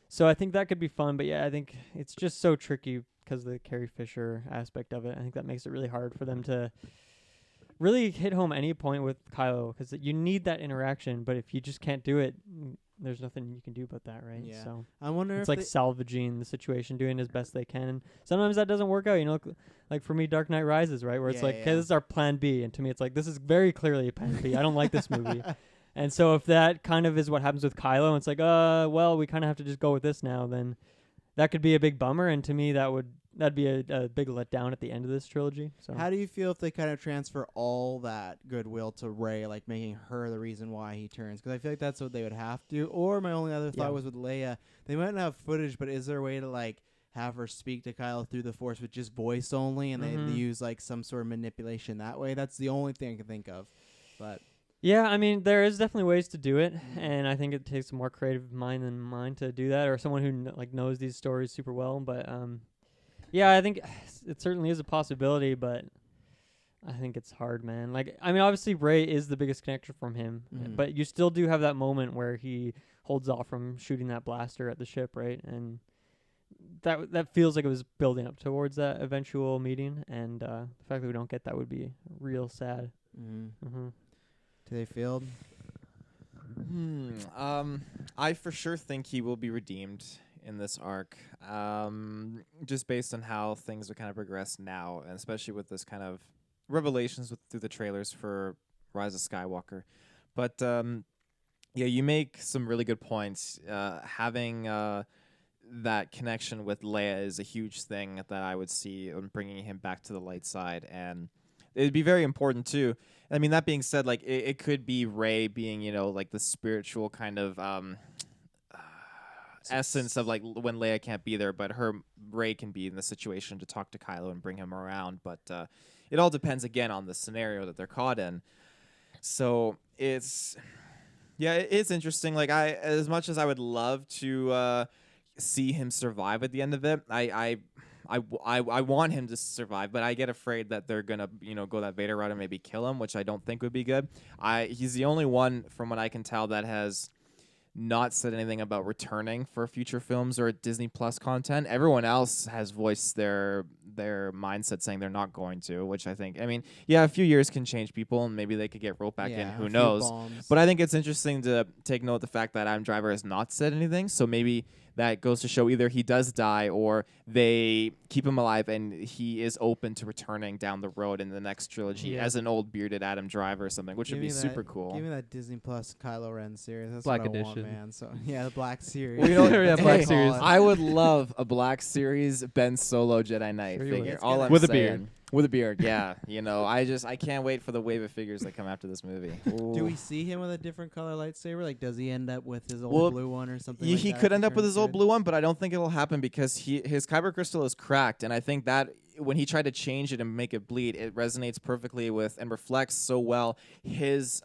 So I think that could be fun. But yeah, I think it's just so tricky because of the Carrie Fisher aspect of it. I think that makes it really hard for them to really hit home any point with Kylo because you need that interaction. But if you just can't do it, there's nothing you can do about that, right? Yeah. So I wonder it's if like salvaging the situation, doing as best they can. And sometimes that doesn't work out, like for me, Dark Knight Rises, right? Where it's Yeah, like, yeah. okay, this is our plan B. And to me, it's like, this is very clearly a plan B. I don't like this movie. And so if that kind of is what happens with Kylo, and it's like, well, we kind of have to just go with this now, then that could be a big bummer. And to me, that'd be a big letdown at the end of this trilogy. So How do you feel if they kind of transfer all that goodwill to Rey, like making her the reason why he turns? Because I feel like that's what they would have to. Or my only other thought Yeah. was with Leia. They might not have footage, but is there a way to like have her speak to Kylo through the Force with just voice only, and they use like some sort of manipulation that way? That's the only thing I can think of. But yeah, I mean, there is definitely ways to do it, and I think it takes a more creative mind than mine to do that, or someone who knows these stories super well. But yeah, I think it certainly is a possibility, but I think it's hard, man. Like, I mean, obviously Rey is the biggest connector from him, but you still do have that moment where he holds off from shooting that blaster at the ship, right? And that feels like it was building up towards that eventual meeting, and the fact that we don't get that would be real sad. Mm-hmm. do they feel? I for sure think he will be redeemed in this arc, just based on how things are kind of progressed now, and especially with this kind of revelations through the trailers for Rise of Skywalker. But yeah, you make some really good points. Having that connection with Leia is a huge thing that I would see in bringing him back to the light side, and it'd be very important too. I mean, that being said, like it could be Rey being, like the spiritual kind of essence of like when Leia can't be there, but Rey can be in the situation to talk to Kylo and bring him around. But it all depends again on the scenario that they're caught in. So it's interesting. Like as much as I would love to see him survive at the end of it, I want him to survive, but I get afraid that they're gonna, go that Vader route and maybe kill him, which I don't think would be good. He's the only one, from what I can tell, that has not said anything about returning for future films or Disney Plus content. Everyone else has voiced their mindset saying they're not going to, which I think, a few years can change people, and maybe they could get roped back in. Who knows? But I think it's interesting to take note of the fact that Adam Driver has not said anything, so maybe that goes to show either he does die or they keep him alive and he is open to returning down the road in the next trilogy as an old bearded Adam Driver or something, which would be super cool. Give me that Disney Plus Kylo Ren series. That's Black what I Edition. want, man. So yeah, the Black series. Well, Yeah, Black hey, Series. I would love a Black Series Ben Solo Jedi Knight Sure you would. figure. It's All gonna- I'm With a saying. beard. With a beard, yeah. I can't wait for the wave of figures that come after this movie. Do we see him with a different color lightsaber? Like, does he end up with his old Well, blue one or something? He like that could if end up with turns his old good? blue one, but I don't think it'll happen because his kyber crystal is cracked, and I think that when he tried to change it and make it bleed, it resonates perfectly with and reflects so well his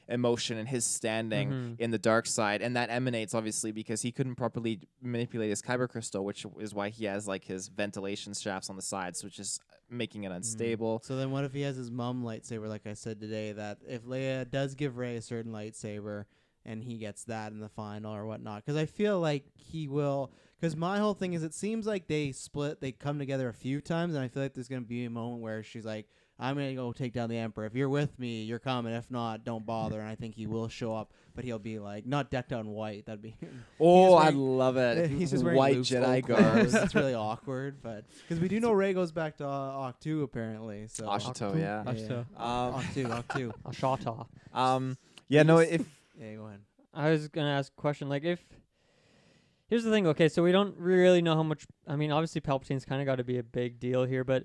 emotion and his standing in the dark side, and that emanates obviously because he couldn't properly manipulate his kyber crystal, which is why he has like his ventilation shafts on the sides, which is making it unstable. So then, what if he has his mom lightsaber? Like I said today, that if Leia does give Rey a certain lightsaber, and he gets that in the final or whatnot. Because I feel like he will. Because my whole thing is, it seems like they come together a few times, and I feel like there's gonna be a moment where she's like, I'm going to go take down the Emperor. If you're with me, you're coming. If not, don't bother. And I think he will show up, but he'll be like, not decked out in white. That'd be. Oh, wearing- I'd love it. He's just wearing white Luke's Jedi old clothes. garb. It's really awkward, but because we do know Rey goes back to Octu apparently. So Ashito, yeah. Ashito. Octu. Ashata. Yeah, no, if Yeah, go ahead. I was gonna ask a question. Like, if here's the thing. Okay, so we don't really know how much. I mean, obviously, Palpatine's kind of got to be a big deal here, but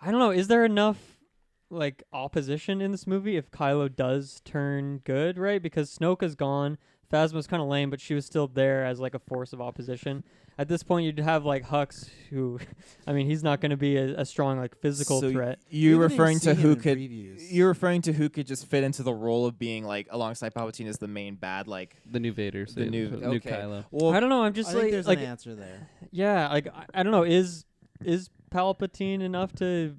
I don't know. Is there enough like opposition in this movie if Kylo does turn good, right? Because Snoke is gone. Phasma's kind of lame, but she was still there as like a force of opposition. At this point, you'd have like Hux, who, I mean, he's not going to be a strong like physical so threat. You're We haven't even referring to seen him who in could. previews. You're referring to who could just fit into the role of being like alongside Palpatine as the main bad, like The new Vader. So the new. new Okay. Kylo. Well, I don't know. I'm I just think like there's like an answer there. yeah, like I don't know. Is Palpatine enough to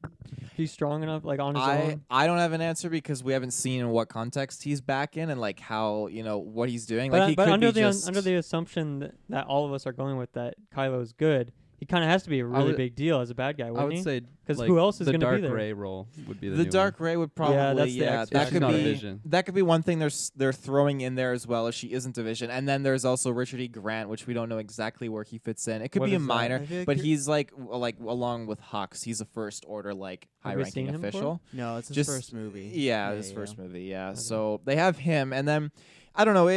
be strong enough like on his own? I don't have an answer because we haven't seen in what context he's back in and like how what he's doing. But, Like he but could under be the just under the assumption that all of us are going with that Kylo is good, he kind of has to be a really would- big deal as a bad guy, I wouldn't would he? say 'Cause like, who else is the gonna be Dark there? Ray role would be the the new Dark Ray would probably that's the yeah X that Vision. could Not a be Vision. that could be one thing they're throwing in there as well if she isn't a Vision. And then there's also Richard E. Grant, which we don't know exactly where he fits in. It could What be a is that? minor, I feel like but you're- he's like along with Hux, he's a first order like Have high we ranking seen him before? official. No, it's his Just- first movie. Yeah, his first yeah. movie. Yeah, Okay. so they have him, and then I don't know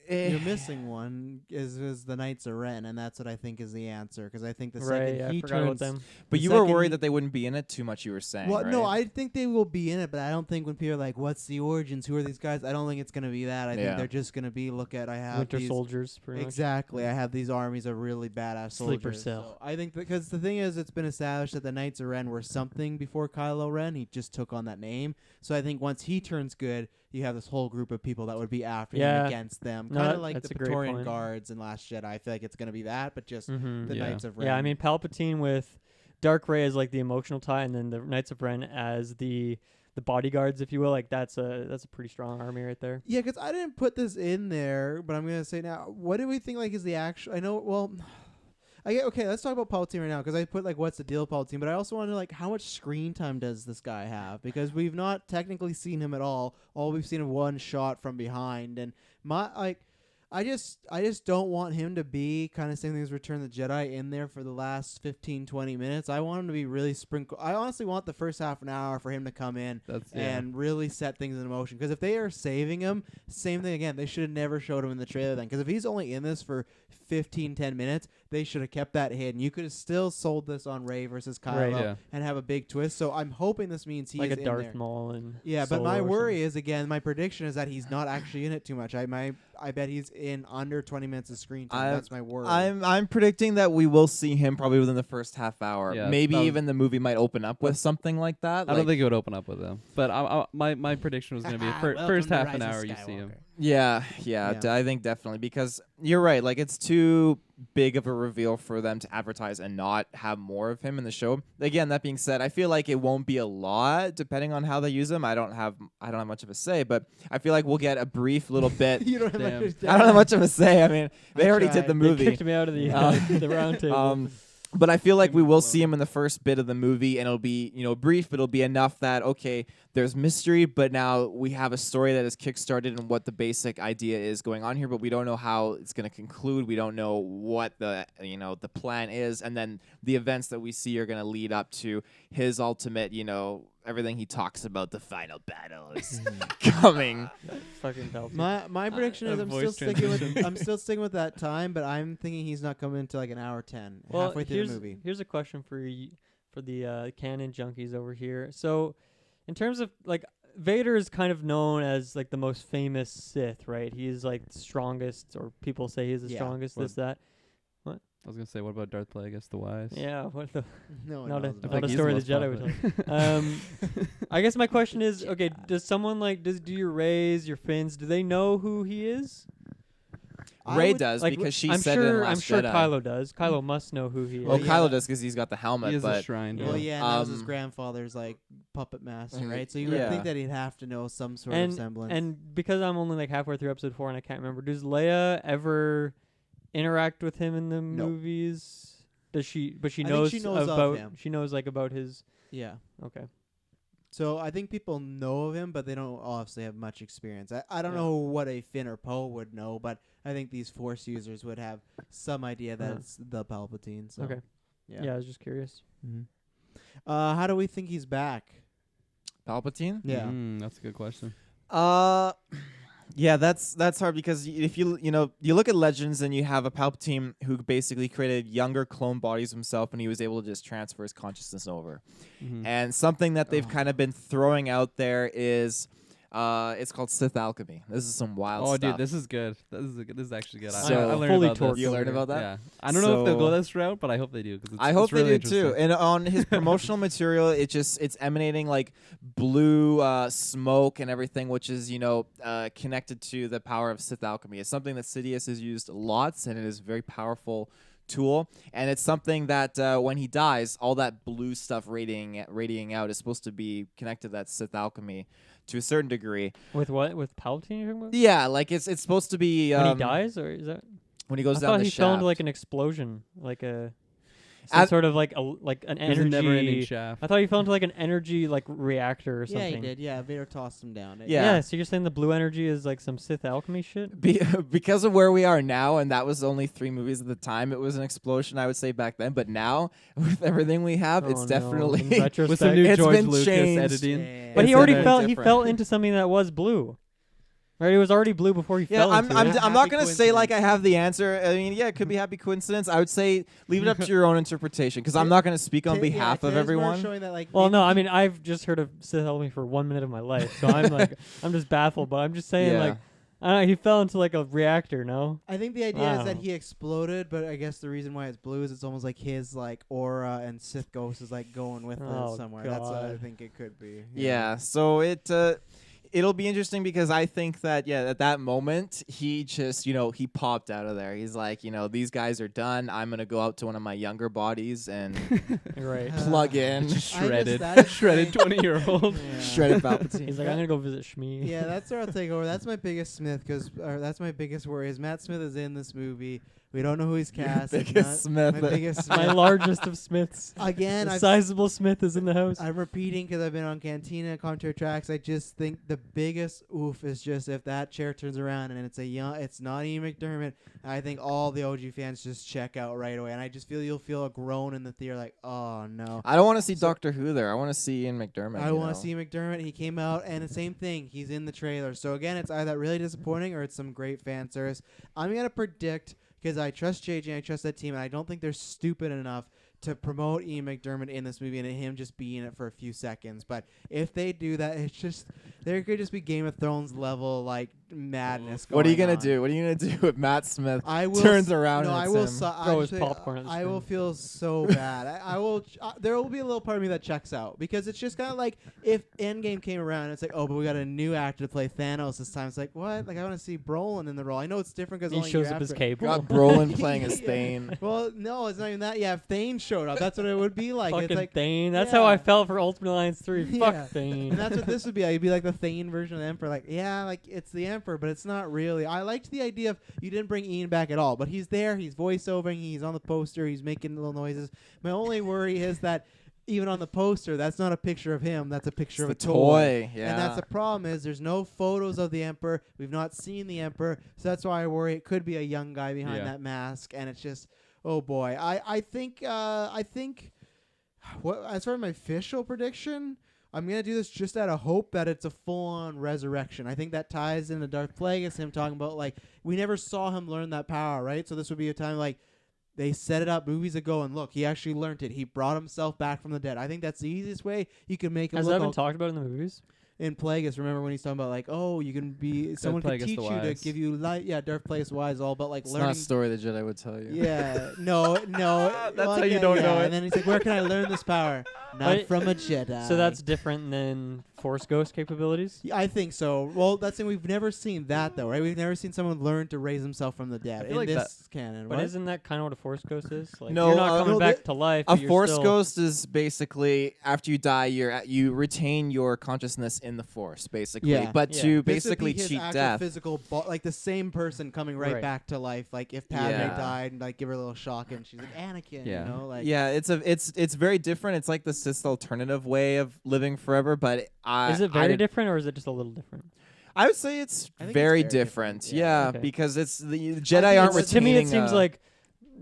You're missing one is the Knights of Ren, and that's what I think is the answer. Because I think the Right, second yeah, I he forgot about turns, them. But the you were second worried he- that they wouldn't be in it too much. You were saying, well, right? no, I think they will be in it, but I don't think when people are like, "What's the origins? Who are these guys?" I don't think it's gonna be that. I Yeah. think they're just gonna be, look at I have Winter these Soldiers, pretty much. exactly. I have these armies of really badass Sleeper soldiers. cell. So I think because the thing is, it's been established that the Knights of Ren were something before Kylo Ren. He just took on that name. So I think once he turns good, you have this whole group of people that would be after him Yeah. against them, No, kind that- of like that's the a great Praetorian point. Guards in Last Jedi. I feel like it's gonna be that, but just Mhm. the Yeah. Knights of Ren. Yeah, I mean Palpatine with Dark Ray as like the emotional tie, and then the Knights of Ren as the bodyguards, if you will. Like that's a pretty strong army right there. Yeah, because I didn't put this in there, but I'm gonna say now. What do we think like is the actual? I know. Well, okay. Let's talk about Palpatine right now because I put like what's the deal with Palpatine, but I also want to know like how much screen time does this guy have? Because we've not technically seen him at all. All we've seen is one shot from behind, and I just don't want him to be kind of same thing as Return of the Jedi in there for the last 15, 20 minutes. I want him to be really sprinkled. I honestly want the first half an hour for him to come in That's and really set things in motion. Because if they are saving him, same thing again. They should have never showed him in the trailer then. Because if he's only in this for 15, 10 minutes, they should have kept that hidden. You could have still sold this on Rey versus Kylo Right. Yeah. and have a big twist. So I'm hoping this means he's like a in Darth there. Maul and Yeah, but Solo my or worry is again, my prediction is that he's not actually in it too much. I bet he's in under 20 minutes of screen time. That's my worry. I'm predicting that we will see him probably within the first half hour. Yeah, Maybe that was- even the movie might open up with something like that. I don't think it would open up with him. But my prediction was going to be first half an hour you see him. Yeah, Yeah. I think definitely because you're right. Like it's too big of a reveal for them to advertise and not have more of him in the show. Again, that being said, I feel like it won't be a lot depending on how they use him. I don't have much of a say, but I feel like we'll get a brief little bit. You don't have Damn. much I don't have much of a say. I mean, they already did tried. the They movie. kicked me out of the the round table. But I feel like we Leave me will alone. see him in the first bit of the movie, and it'll be brief, but it'll be enough that okay, there's mystery, but now we have a story that is kickstarted and what the basic idea is going on here, but we don't know how it's going to conclude. We don't know what the the plan is, and then the events that we see are going to lead up to his ultimate, everything he talks about, the final battle is coming. Fucking Palpatine. My prediction is a I'm still voice sticking with transition. I'm still sticking with that time, but I'm thinking he's not coming until like an hour 10, Well, halfway through the movie. here's a question for the canon junkies over here. So, in terms of like Vader is kind of known as like the most famous Sith, right? He's like the strongest, or people say he's the Yeah. strongest. Well, This that. I was going to say, what about Darth Plagueis the Wise? Yeah. What the? No one Not a, knows about not a he's story the of the Jedi. most Would tell. I guess my question is, okay, does someone like do your Rays, your Finns? Do they know who he is? Ray would- does Like, because she I'm said it in sure. Last I'm sure Jedi. Kylo does. Kylo must know who he is. Well, Yeah. Kylo does because he's got the helmet, He is a but shrine. Well, yeah, and that was his Um, grandfather's like puppet master, Mhm. right? So you would Yeah. think that he'd have to know some sort of and semblance. and because I'm only like halfway through episode 4 and I can't remember, does Leia ever interact with him in the No. movies? Does she? But she I think knows, she knows of about. him. She knows like about his. yeah. Okay. So I think people know of him, but they don't obviously have much experience. I don't Yeah. know what a Finn or Poe would know, but I think these Force users would have some idea that Uh-huh. it's the Palpatine. So. Okay. Yeah. Yeah, I was just curious. Mm-hmm. How do we think he's back? Palpatine. Yeah. That's a good question. Yeah, that's hard because if you look at Legends and you have a Palpatine who basically created younger clone bodies himself, and he was able to just transfer his consciousness over. Mhm. And something that they've Oh. kind of been throwing out there is, it's called Sith alchemy. This is some wild Oh, stuff. dude, this is good. This is actually good. So- I learned Fully about this. torqued You learned over about that? Yeah, I don't know if they'll So- go this route, but I hope they do. Cause I hope it's really they do too. interesting. And on his promotional material, it's emanating like blue smoke and everything, which is connected to the power of Sith alchemy. It's something that Sidious has used lots, and it is a very powerful tool. And it's something that when he dies, all that blue stuff radiating out is supposed to be connected to that Sith alchemy to a certain degree. With what? With Palpatine? You're talking about? Yeah, like it's supposed to be When he dies, or is that? when he goes I down thought the he shaft. fell into like an explosion, like some At- sort of like an There's a never-ending energy. shaft. I thought he fell into like an energy like reactor or Yeah, something. he did. Yeah, Vader tossed him down. Yeah. So you're saying the blue energy is like some Sith alchemy shit? Because of where we are now, and that was only 3 movies at the time, it was an explosion, I would say, back then. But now, with everything we have, it's Oh, no. definitely... In retrospect. With some new It's George been Lucas changed. editing. But he It's already very fell. He different. fell into something that was blue. Right, it was already blue before he Yeah, fell I'm into not it. Happy gonna say like I coincidence. have the answer. I mean, yeah, it could be happy coincidence. I would say leave it up to your own interpretation because I'm not gonna speak on behalf of everyone. Showing that, like, Well, maybe no, I he- mean I've just heard of Sith alchemy for 1 minute of my life, so I'm like I'm just baffled. But I'm just saying Yeah. like I don't know. He fell into like a reactor. No. I think the idea is that Wow. he exploded, but I guess the reason why it's blue is it's almost like his like aura and Sith ghost is like going with Oh, it somewhere. That's what I God. think it could be. Yeah, so it'll be interesting because I think that at that moment he just he popped out of there. He's like these guys are done. I'm gonna go out to one of my younger bodies and You're right. plug in. Shredded, that is shredded my- 20-year-old. Yeah. Shredded Palpatine. He's like I'm gonna go visit Shmi. Yeah, that's where I'll take over. That's my biggest Smith that's my biggest worry is Matt Smith is in this movie. We don't know who he's cast. It's biggest not- Smith. My biggest My Smith. largest of Smiths. Again, A sizable Smith is in the house. I'm repeating because I've been on Cantina, Commentary Tracks. I just think the biggest oof is just if that chair turns around and it's not Ian McDermott. I think all the OG fans just check out right away, and I just feel you'll feel a groan in the theater like, oh no. I don't want to see Doctor Who there. I want to see Ian McDermott. I want to see McDermott. He came out, and the same thing. He's in the trailer. So again, it's either really disappointing or it's some great fan service. I'm gonna predict because I trust JJ, and I trust that team, and I don't think they're stupid enough to promote Ian McDermott in this movie and him just be in it for a few seconds. But if they do that, it's just there could just be Game of Thrones level like madness. What are you going gonna on. do? What are you gonna do if Matt Smith I will turns s- around No, and I it's will. him? Throw his actually, popcorn at the I will screen. feel so bad. I will. There will be a little part of me that checks out because it's just kind of like if Endgame came around, it's like, oh, but we got a new actor to play Thanos this time. It's like, what? Like I want to see Brolin in the role. I know it's different because He shows up as Cable. Got Brolin playing as Yeah. Thane. Well, no, it's not even that. Yeah, if Thane showed up, that's what it would be like. Fucking It's like, Thane. That's how I yeah. felt for Ultimate Alliance 3. Yeah. Fuck Thane. and that's what this would be. It'd be like the Thane version of the Emperor. Like, yeah, like it's the Emperor, but it's not really. I liked the idea of you didn't bring Ian back at all, but he's there. He's voiceovering. He's on the poster. He's making little noises. My only worry is that even on the poster, that's not a picture of him. That's a picture of a the toy. Yeah. And that's the problem is there's no photos of the Emperor. We've not seen the Emperor, so that's why I worry it could be a young guy behind Yeah. that mask, and it's just, oh boy. I think what as far as my official prediction, I'm gonna do this just out of hope that it's a full-on resurrection. I think that ties into Darth Plagueis, him talking about like we never saw him learn that power, right? So this would be a time like they set it up movies ago, and look, he actually learned it. He brought himself back from the dead. I think that's the easiest way you can make him Has look that been all talked about in the movies? in Plagueis. Remember when he's talking about like, oh, you can be someone could Plagueis teach the you to Wise. give you light. Yeah, Darth Plagueis the Wise, all about like it's not learning. a story the Jedi would tell you. Yeah, no. That's how you yeah, don't know it. And then he's like, where can I learn this power? Not But- from a Jedi. So that's different than Force Ghost capabilities? Yeah, I think so. Well, that's thing. We've never seen that though, right? We've never seen someone learn to raise himself from the dead I feel in like this canon. But what? isn't that kind of what a Force Ghost is? Like, No, you're not coming no, back to life. A but you're force still, ghost is basically after you die, you retain your consciousness in the force, basically. Yeah. But Yeah. to This would be basically his cheat actual death. physical, like the same person coming right Right. back to life. Like if Padme Yeah. died and like give her a little shock, and she's like Anakin, Yeah. you know, like Yeah, it's very different. It's like the Sith alternative way of living forever, but Is it very different, or is it just a little different? I would say it's I think it's very very different. different. Yeah. Yeah, Okay. because it's the think Jedi aren't it's- To me, it retaining. seems like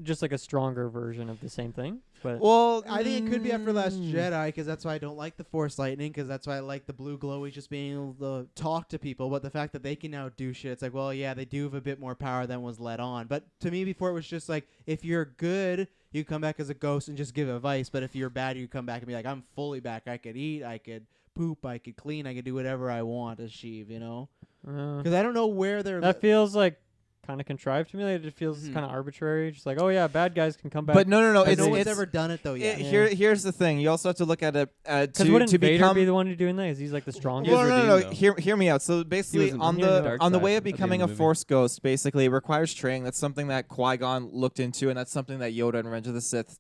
just like a stronger version of the same thing. But Well, I think it could be after Last Jedi because that's why I don't like the Force lightning because that's why I like the blue glowy just being able to talk to people. But the fact that they can now do shit, it's like, well, yeah, they do have a bit more power than was let on. But to me, before it was just like, if you're good, you come back as a ghost and just give advice. But if you're bad, you come back and be like, I'm fully back. I could eat, I could poop, I could clean, I could do whatever I want as Sheev, you know? Because I don't know where they're. that feels like kind of contrived to me. Like, it feels Mhm. kind of arbitrary. Just like, oh yeah, bad guys can come back. But no, I it's no one's it's ever done it though yet. Here's the thing. You also have to look at it Because wouldn't to Vader become. be the one who's doing that? Is he's like the strongest? He was Well, no. redeemed, though. Hear me out. So basically, was on on the the dark way side of at the end becoming of a the movie. Force ghost, basically it requires training. That's something that Qui-Gon looked into, and that's something that Yoda in Revenge of the Sith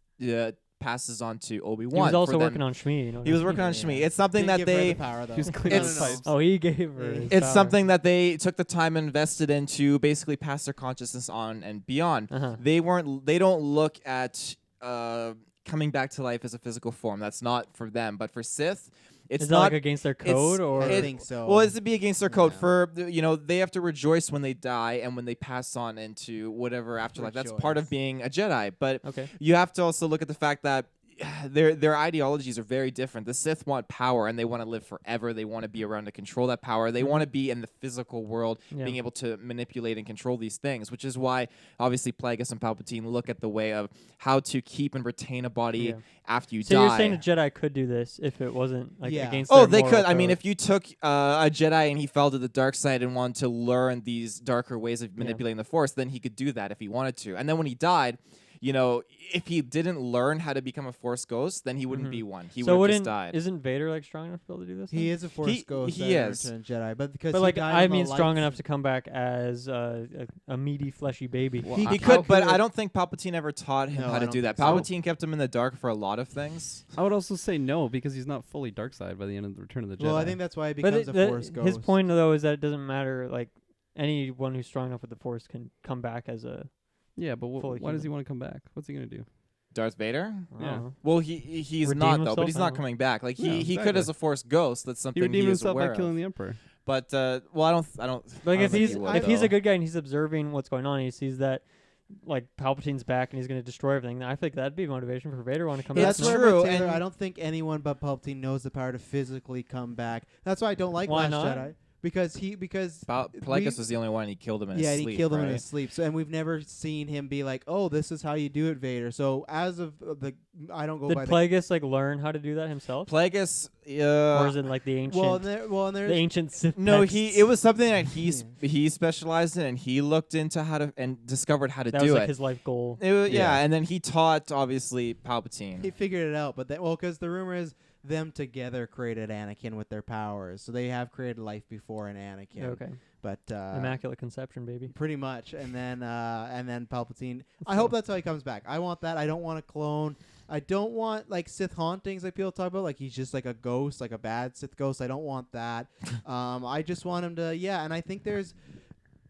passes on to Obi-Wan. He was also for them. working on Shmi. You know He was what working on Yeah. Shmi. It's something Didn't that give her they. the power, though. He was I mean? cleaning It's- the pipes. Oh, he gave her. his It's power. something that they took the time and invested into basically pass their consciousness on and beyond. Uh-huh. They don't look at coming back to life as a physical form. That's not for them. But for Sith, it's Is that not like against their code, or I it- think so. well, it's to be against their code. Yeah. For they have to rejoice when they die and when they pass on into whatever afterlife. That's part of Rejoice. being a Jedi. But okay? you have to also look at the fact that their ideologies are very different. The Sith want power and they want to live forever. They want to be around to control that power. They want to be in the physical world, Yeah. being able to manipulate and control these things, which is why obviously Plagueis and Palpatine look at the way of how to keep and retain a body Yeah. after you So die. you're saying a Jedi could do this if it wasn't like Yeah. against? Oh, their they moral could. I mean, code. if you took a Jedi and he fell to the dark side and wanted to learn these darker ways of manipulating the Force, then he could do that if he wanted to. And then when he died, if he didn't learn how to become a Force ghost, then he wouldn't Mhm. be one. He so would have just wouldn't died. isn't Vader like strong enough to be able to do this? He then? is a Force ghost. he that is. turned Jedi, but because But he like died I in the mean, strong lights- enough to come back as a meaty, fleshy baby. Well, He He How could, but could- I don't think Palpatine ever taught him No, how I to don't do that. think so. Palpatine kept him in the dark for a lot of things. I would also say no because he's not fully dark side by the end of the Return of the Jedi. Well, I think that's why he But becomes a Force ghost. his point though is that it doesn't matter. Like anyone who's strong enough with the Force can come back as a. yeah, but fully why does he human. want to come back? What's he gonna do? Darth Vader? I don't Yeah. know. Well, he's Redeem not though, himself? but he's I not don't know. coming back. Like Yeah, he could exactly. as a Force ghost. That's He something redeemed he is himself by aware killing of. the Emperor. But well, I don't. Like I if don't think he's he would, if he's though. a good guy and he's observing what's going on, and he sees that like Palpatine's back and he's going to destroy everything. Then I think that'd be motivation for Vader to want to come Yeah, back. That's it's now. where true, with Taylor, and- I don't think anyone but Palpatine knows the power to physically come back. That's why I don't like Why Last not? Jedi because Plagueis was the only one. He killed him in his yeah, sleep. and he killed him in right? his sleep. So, and we've never seen him be like, "Oh, this is how you do it, Vader." So, as of I don't go Did by Plagueis like learn how to do that himself, Plagueis. or is it like the ancient, and the there's ancient Sith? No, texts? it was something that Yeah. he specialized in, and he looked into how to and discovered how to that do was like it. his life goal. Yeah, Yeah. and then he taught obviously Palpatine. he figured it out. But because the rumor is them together created Anakin with their powers, so they have created life before an Anakin. Okay, But immaculate conception, baby. pretty much, and then Palpatine. I hope that's how he comes back. I want that. I don't want a clone. I don't want like Sith hauntings like people talk about. Like he's just like a ghost, like a bad Sith ghost. I don't want that. I just want him to and I think there's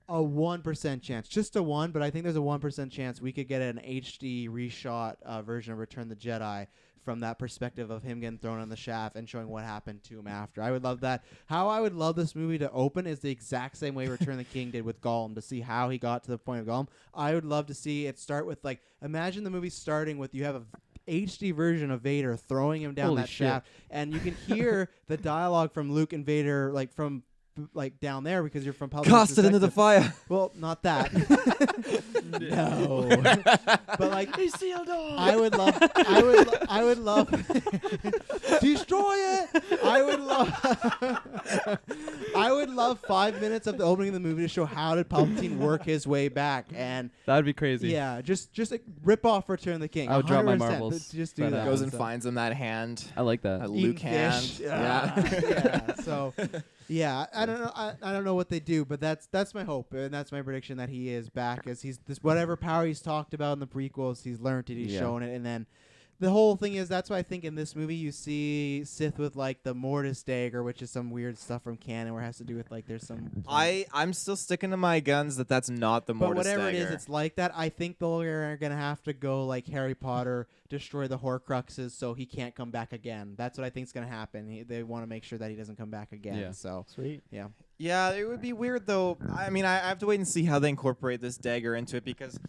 a 1% chance, just a 1, but I think there's a 1% chance we could get an HD reshot version of Return the Jedi from that perspective of him getting thrown on the shaft and showing what happened to him after. I would love that. How I would love this movie to open is the exact same way Return the King did with Gollum, to see how he got to the point of Gollum. I would love to see it start with like, imagine the movie starting with you have a HD version of Vader throwing him down Holy that shit. shaft, and you can hear the dialogue from Luke and Vader, like from like down there because you're from Palpatine's Cast it into the perspective. fire. Well, not that. No. But like He sealed off. I would love destroy it. I would love 5 minutes of the opening of the movie to show how did Palpatine work his way back, and That would be crazy. yeah, just like rip off Return of the King. I would drop my 100%, marbles. Just do But, that. Goes and So- finds him that hand, I like that. that Eating Luke hand. fish. Yeah. Yeah. So, yeah, I don't know. I don't know what they do, but that's my hope, and that's my prediction that he is back, as he's this whatever power he's talked about in the prequels, he's learned it, he's Yeah. shown it, and then the whole thing is that's why I think in this movie you see Sith with like the Mortis dagger, which is some weird stuff from canon where it has to do with like there's some. I'm still sticking to my guns that that's not the But Mortis whatever it is, dagger. it's like that. I think they're gonna have to go like Harry Potter, destroy the Horcruxes so he can't come back again. That's what I think is gonna happen. They want to make sure that he doesn't come back again. Yeah. So Sweet. yeah, Yeah, it would be weird though. I mean, I have to wait and see how they incorporate this dagger into it, because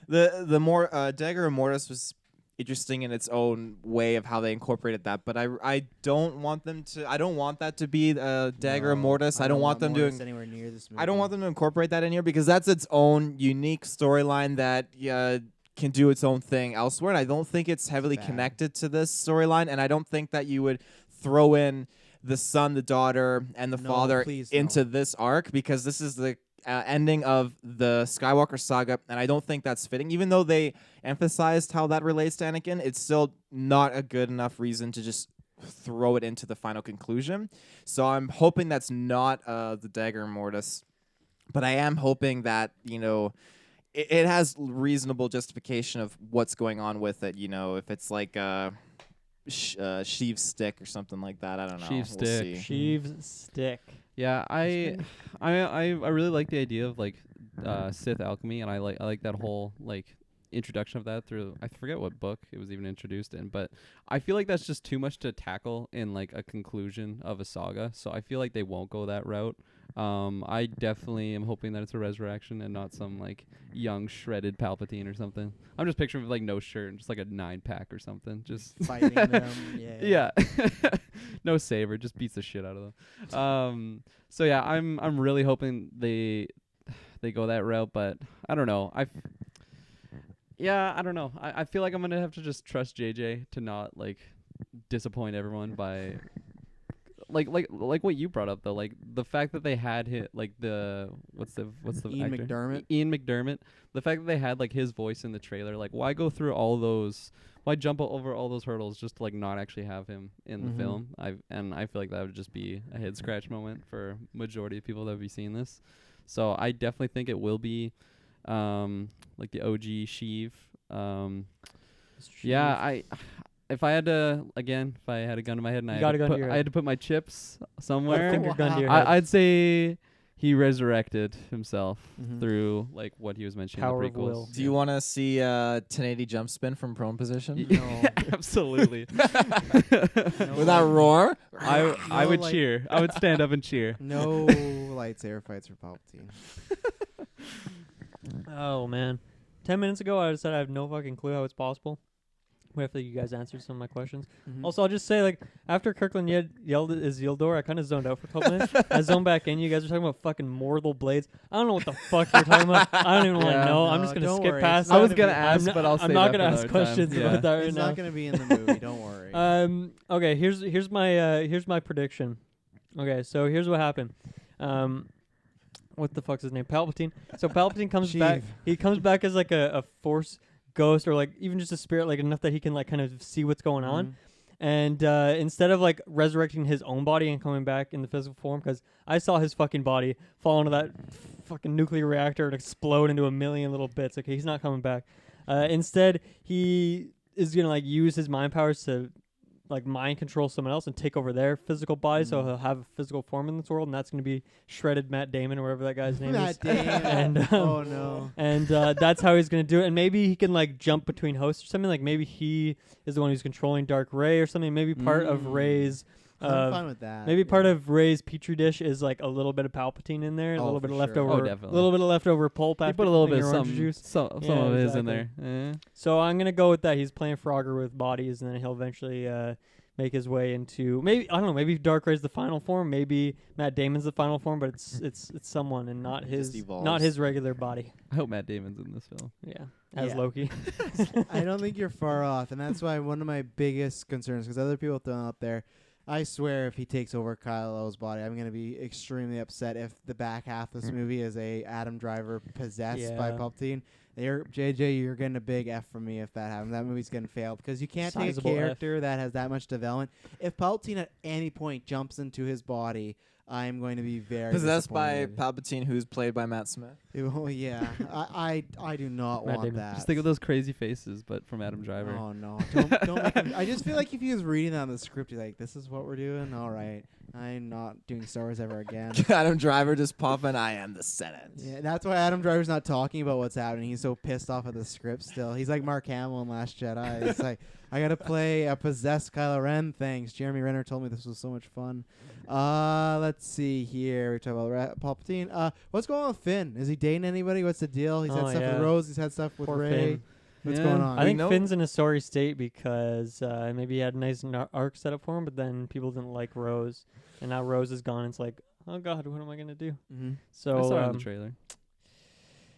the more dagger of Mortis was interesting in its own way of how they incorporated that. But I don't want them to. I don't want that to be dagger of No, Mortis. I don't want them Mortis doing. anywhere near this movie. I don't want them to incorporate that in here, because that's its own unique storyline that can do its own thing elsewhere. And I don't think it's heavily bad. connected to this storyline. And I don't think that you would throw in the son, the daughter, and the No, father please, no. into this arc, because this is the ending of the Skywalker saga, and I don't think that's fitting. Even though they emphasized how that relates to Anakin, it's still not a good enough reason to just throw it into the final conclusion. So I'm hoping that's not the dagger Mortis, but I am hoping that it has reasonable justification of what's going on with it. If it's like Sheev stick or something like that, I don't know. Sheev We'll stick. see. Sheev's stick. Yeah, I really like the idea of like Sith alchemy, and I like that whole like introduction of that through, I forget what book it was even introduced in, but I feel like that's just too much to tackle in like a conclusion of a saga. So I feel like they won't go that route. I definitely am hoping that it's a resurrection and not some like young shredded Palpatine or something. I'm just picturing like no shirt and just like a 9-pack or something. Just fighting them. Yeah. yeah. No saber, just beats the shit out of them. So yeah, I'm really hoping they go that route, but I don't know. I don't know. I feel like I'm gonna have to just trust JJ to not like disappoint everyone by like what you brought up though, like the fact that they had hit like what's the Ian actor? McDermott. Ian McDermott. The fact that they had like his voice in the trailer, like why go through all those? Why jump over all those hurdles just to like not actually have him in the film? I feel like that would just be a head scratch moment for majority of people that would be seeing this. So I definitely think it will be like the OG Sheev. Yeah, if I had a gun to my head and I had to put my chips somewhere, Finger gun to your Wow. head. I'd say he resurrected himself Mhm. through like what he was mentioning Power in of the prequels. will. Do you want to see 1080 jump spin from prone position? No. Absolutely. With that roar? I would like- cheer. I would stand up and cheer. No lightsaber fights for Palpatine. Oh man, 10 minutes ago I said I have no fucking clue how it's possible. Hopefully you guys answered some of my questions. Mhm. Also, I'll just say, like, after Kirklin yelled at Isildur, I kind of zoned out for a couple minutes. I zoned back in. You guys were talking about fucking mortal blades. I don't know what the fuck you're talking about. I don't even want to Yeah. know. I'm No, just going to don't skip worry. past It's that. not I was gonna gonna be- ask, I'm but I'll I'm save not that gonna for ask another time. questions Yeah. about that right He's now. not gonna be in the movie. Don't worry. Okay, here's my prediction. Okay, so here's what happened. What the fuck's his name? Palpatine. So Palpatine comes back. Sheev. He comes back as like a force ghost, or like even just a spirit, like enough that he can like kind of see what's going on. Mhm. And instead of like resurrecting his own body and coming back in the physical form, because I saw his fucking body fall into that fucking nuclear reactor and explode into a million little bits. Okay, he's not coming back. Instead, he is gonna like use his mind powers to like mind control someone else and take over their physical body, so he'll have a physical form in this world, and that's gonna be shredded Matt Damon or whatever that guy's name is. Matt Damon. And, Oh no. And that's how he's going to do it. And maybe he can like jump between hosts or something. Like maybe he is the one who's controlling Dark Ray or something. Maybe part of Ray's I'm fine with that. maybe part yeah. of Ray's petri dish is like a little bit of Palpatine in there, a Oh, little bit for of sure. leftover, Oh, definitely. a little bit of leftover pulp He after put a little bit your of orange some juice. some Yeah, of his in exactly. there. So I'm gonna go with that. He's playing Frogger with bodies, and then he'll eventually make his way into maybe I don't know, maybe Dark Ray's the final form, maybe Matt Damon's the final form, but it's someone and not It just his evolves. regular body. I hope Matt Damon's in this film. Yeah, as Yeah. Loki. I don't think you're far off, and that's why one of my biggest concerns, because other people throw out there, I swear if he takes over Kylo's body, I'm going to be extremely upset if the back half of this movie is a Adam Driver possessed by Yeah. Palpatine. JJ, you're getting a big F from me if that happens. That movie's going to fail because you can't Sizable take F. a character that has that much development. If Palpatine at any point jumps into his body, I'm going to be very Possessed by disappointed. Palpatine, who's played by Matt Smith. Oh yeah, I do not Matt want Damon. that. Just think of those crazy faces, but from Adam Driver. Oh no! Don't make him, I just feel like if he was reading that on the script, he's like, "This is what we're doing. All right, I'm not doing Star Wars ever again." Adam Driver just popping. I am the Senate. Yeah, that's why Adam Driver's not talking about what's happening. He's so pissed off at the script still. He's like Mark Hamill in Last Jedi. It's like, I gotta play a possessed Kylo Ren. Thanks. Jeremy Renner told me this was so much fun. Let's see here. We talk about Palpatine. What's going on with Finn? Is he dating anybody? What's the deal? He's had Oh, stuff yeah. with Rose. He's had stuff with Poor Rey. Finn. What's Yeah. going on? I think know- Finn's in a sorry state because maybe he had a nice arc set up for him, but then people didn't like Rose, and now Rose is gone. It's like, oh God, what am I gonna do? Mm-hmm. So I saw her in the trailer.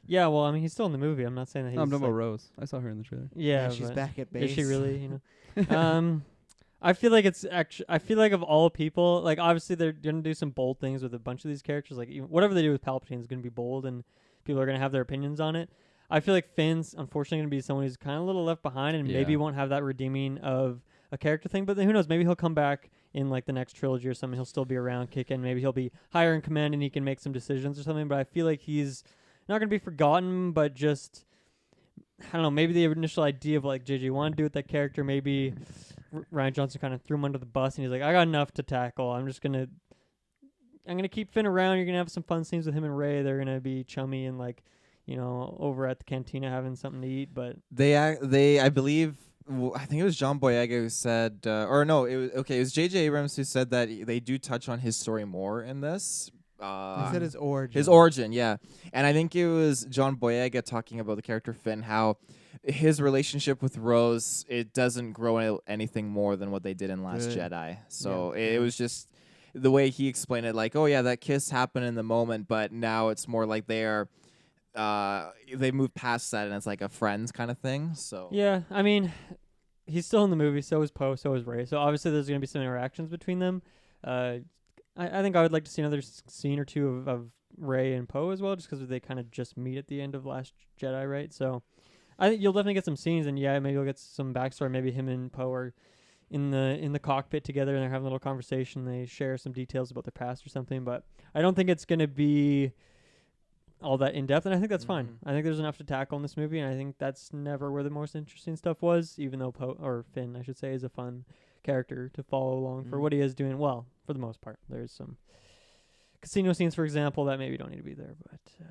yeah, well, I mean, he's still in the movie. I'm not saying that he's No, I'm talking like, about Rose. I saw her in the trailer. yeah, she's but back at base. is she really? You know, I feel like it's actually. I feel like of all people, like obviously they're gonna do some bold things with a bunch of these characters. Like even, whatever they do with Palpatine is gonna be bold, and people are gonna have their opinions on it. I feel like Finn's unfortunately gonna be someone who's kind of a little left behind, and maybe Yeah. won't have that redeeming of a character thing. But then who knows? Maybe he'll come back in like the next trilogy or something. He'll still be around, kicking. Maybe he'll be higher in command and he can make some decisions or something. But I feel like he's not gonna be forgotten, but just I don't know. Maybe the initial idea of like JJ wanted to do with that character, maybe Ryan Johnson kind of threw him under the bus, and he's like, I got enough to tackle. I'm gonna keep Finn around. You're gonna have some fun scenes with him and Ray. They're gonna be chummy and like, you know, over at the cantina having something to eat. But I believe, I think it was John Boyega who said, or no, it was J.J. Abrams who said that they do touch on his story more in this. He said his origin. His origin, yeah. And I think it was John Boyega talking about the character Finn, how his relationship with Rose, it doesn't grow anything more than what they did in Last Good. Jedi. So Yeah. it was just the way he explained it, like, oh yeah, that kiss happened in the moment, but now it's more like they moved past that and it's like a friends kind of thing. So yeah, I mean, he's still in the movie. So is Poe. So is Ray. So obviously there's gonna be some interactions between them. I think I would like to see another scene or two of Ray and Poe as well, just because they kind of just meet at the end of Last Jedi, right? So I think you'll definitely get some scenes, and yeah, maybe you'll get some backstory. Maybe him and Poe are in the cockpit together, and they're having a little conversation. They share some details about their past or something, but I don't think it's gonna be all that in depth, and I think that's fine. I think there's enough to tackle in this movie, and I think that's never where the most interesting stuff was. Even though Poe or Finn, I should say, is a fun character to follow along for what he is doing. Well, for the most part, there's some casino scenes, for example, that maybe don't need to be there, but yeah.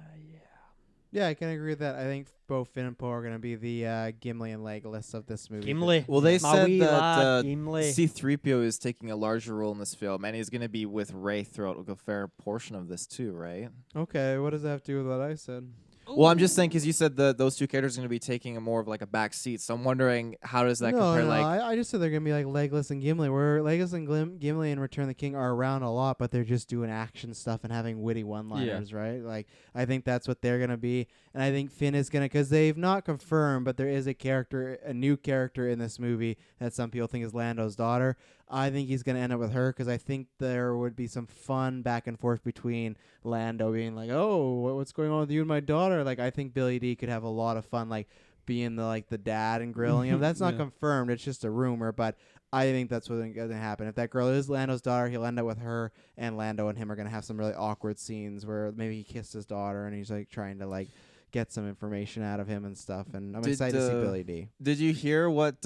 Yeah, I can agree with that. I think both Finn and Poe are going to be the Gimli and Legolas of this movie. Gimli. Well, they My said wee that lad, Gimli. C-3PO is taking a larger role in this film, and he's going to be with Rey throughout a fair portion of this too, right? Okay, what does that have to do with what I said? Well, I'm just saying because you said those two characters are going to be taking a more of like a back seat, so I'm wondering how does that compare? Like, I just said they're going to be like Legolas and Gimli, where Legolas and Gimli in Return of the King are around a lot, but they're just doing action stuff and having witty one-liners, right? Like, I think that's what they're going to be, and I think Finn is going to, because they've not confirmed, but there is a new character in this movie that some people think is Lando's daughter. I think he's going to end up with her because I think there would be some fun back and forth between Lando being like, oh, what's going on with you and my daughter? Like, I think Billy D could have a lot of fun, like, being the dad and grilling him. That's not Yeah. confirmed. It's just a rumor, but I think that's what's going to happen. If that girl is Lando's daughter, he'll end up with her, and Lando and him are going to have some really awkward scenes where maybe he kissed his daughter and he's, like, trying to, like, get some information out of him and stuff. And I'm excited to see Billy D. did you hear what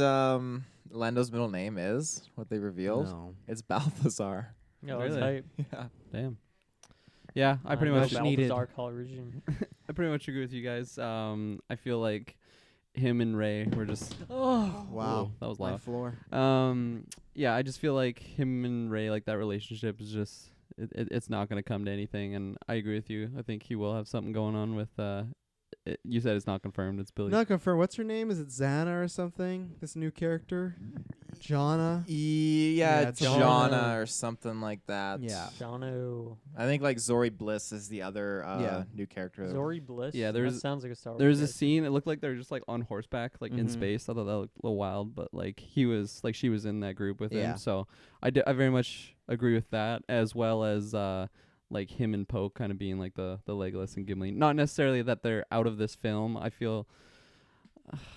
Lando's middle name is? What they revealed? No. It's Balthazar. No, it's Really? hype. Yeah. Damn. Yeah, I pretty know much needed. Balthazar Calrissian. I pretty much agree with you guys. I feel like him and Ray were just Oh, Wow. that was My loud. floor. Yeah, I just feel like him and Ray, like that relationship is just it's not gonna come to anything, and I agree with you. I think he will have something going on with you said it's not confirmed. It's Billy. Not confirmed. What's her name? Is it Xana or something? This new character, Jonna. Yeah, it's Jonna or something like that. Yeah. Jono. I think like Zori Bliss is the other new character. Zori Bliss. Yeah, that there's- sounds like a Star Wars. There's a character. scene. It looked like they're just like on horseback, like in Mhm. space. I thought that looked a little wild, but like she was in that group with Yeah. him. So I very much agree with that, as well as like him and Poe kind of being like the Legolas and Gimli. Not necessarily that they're out of this film. I feel,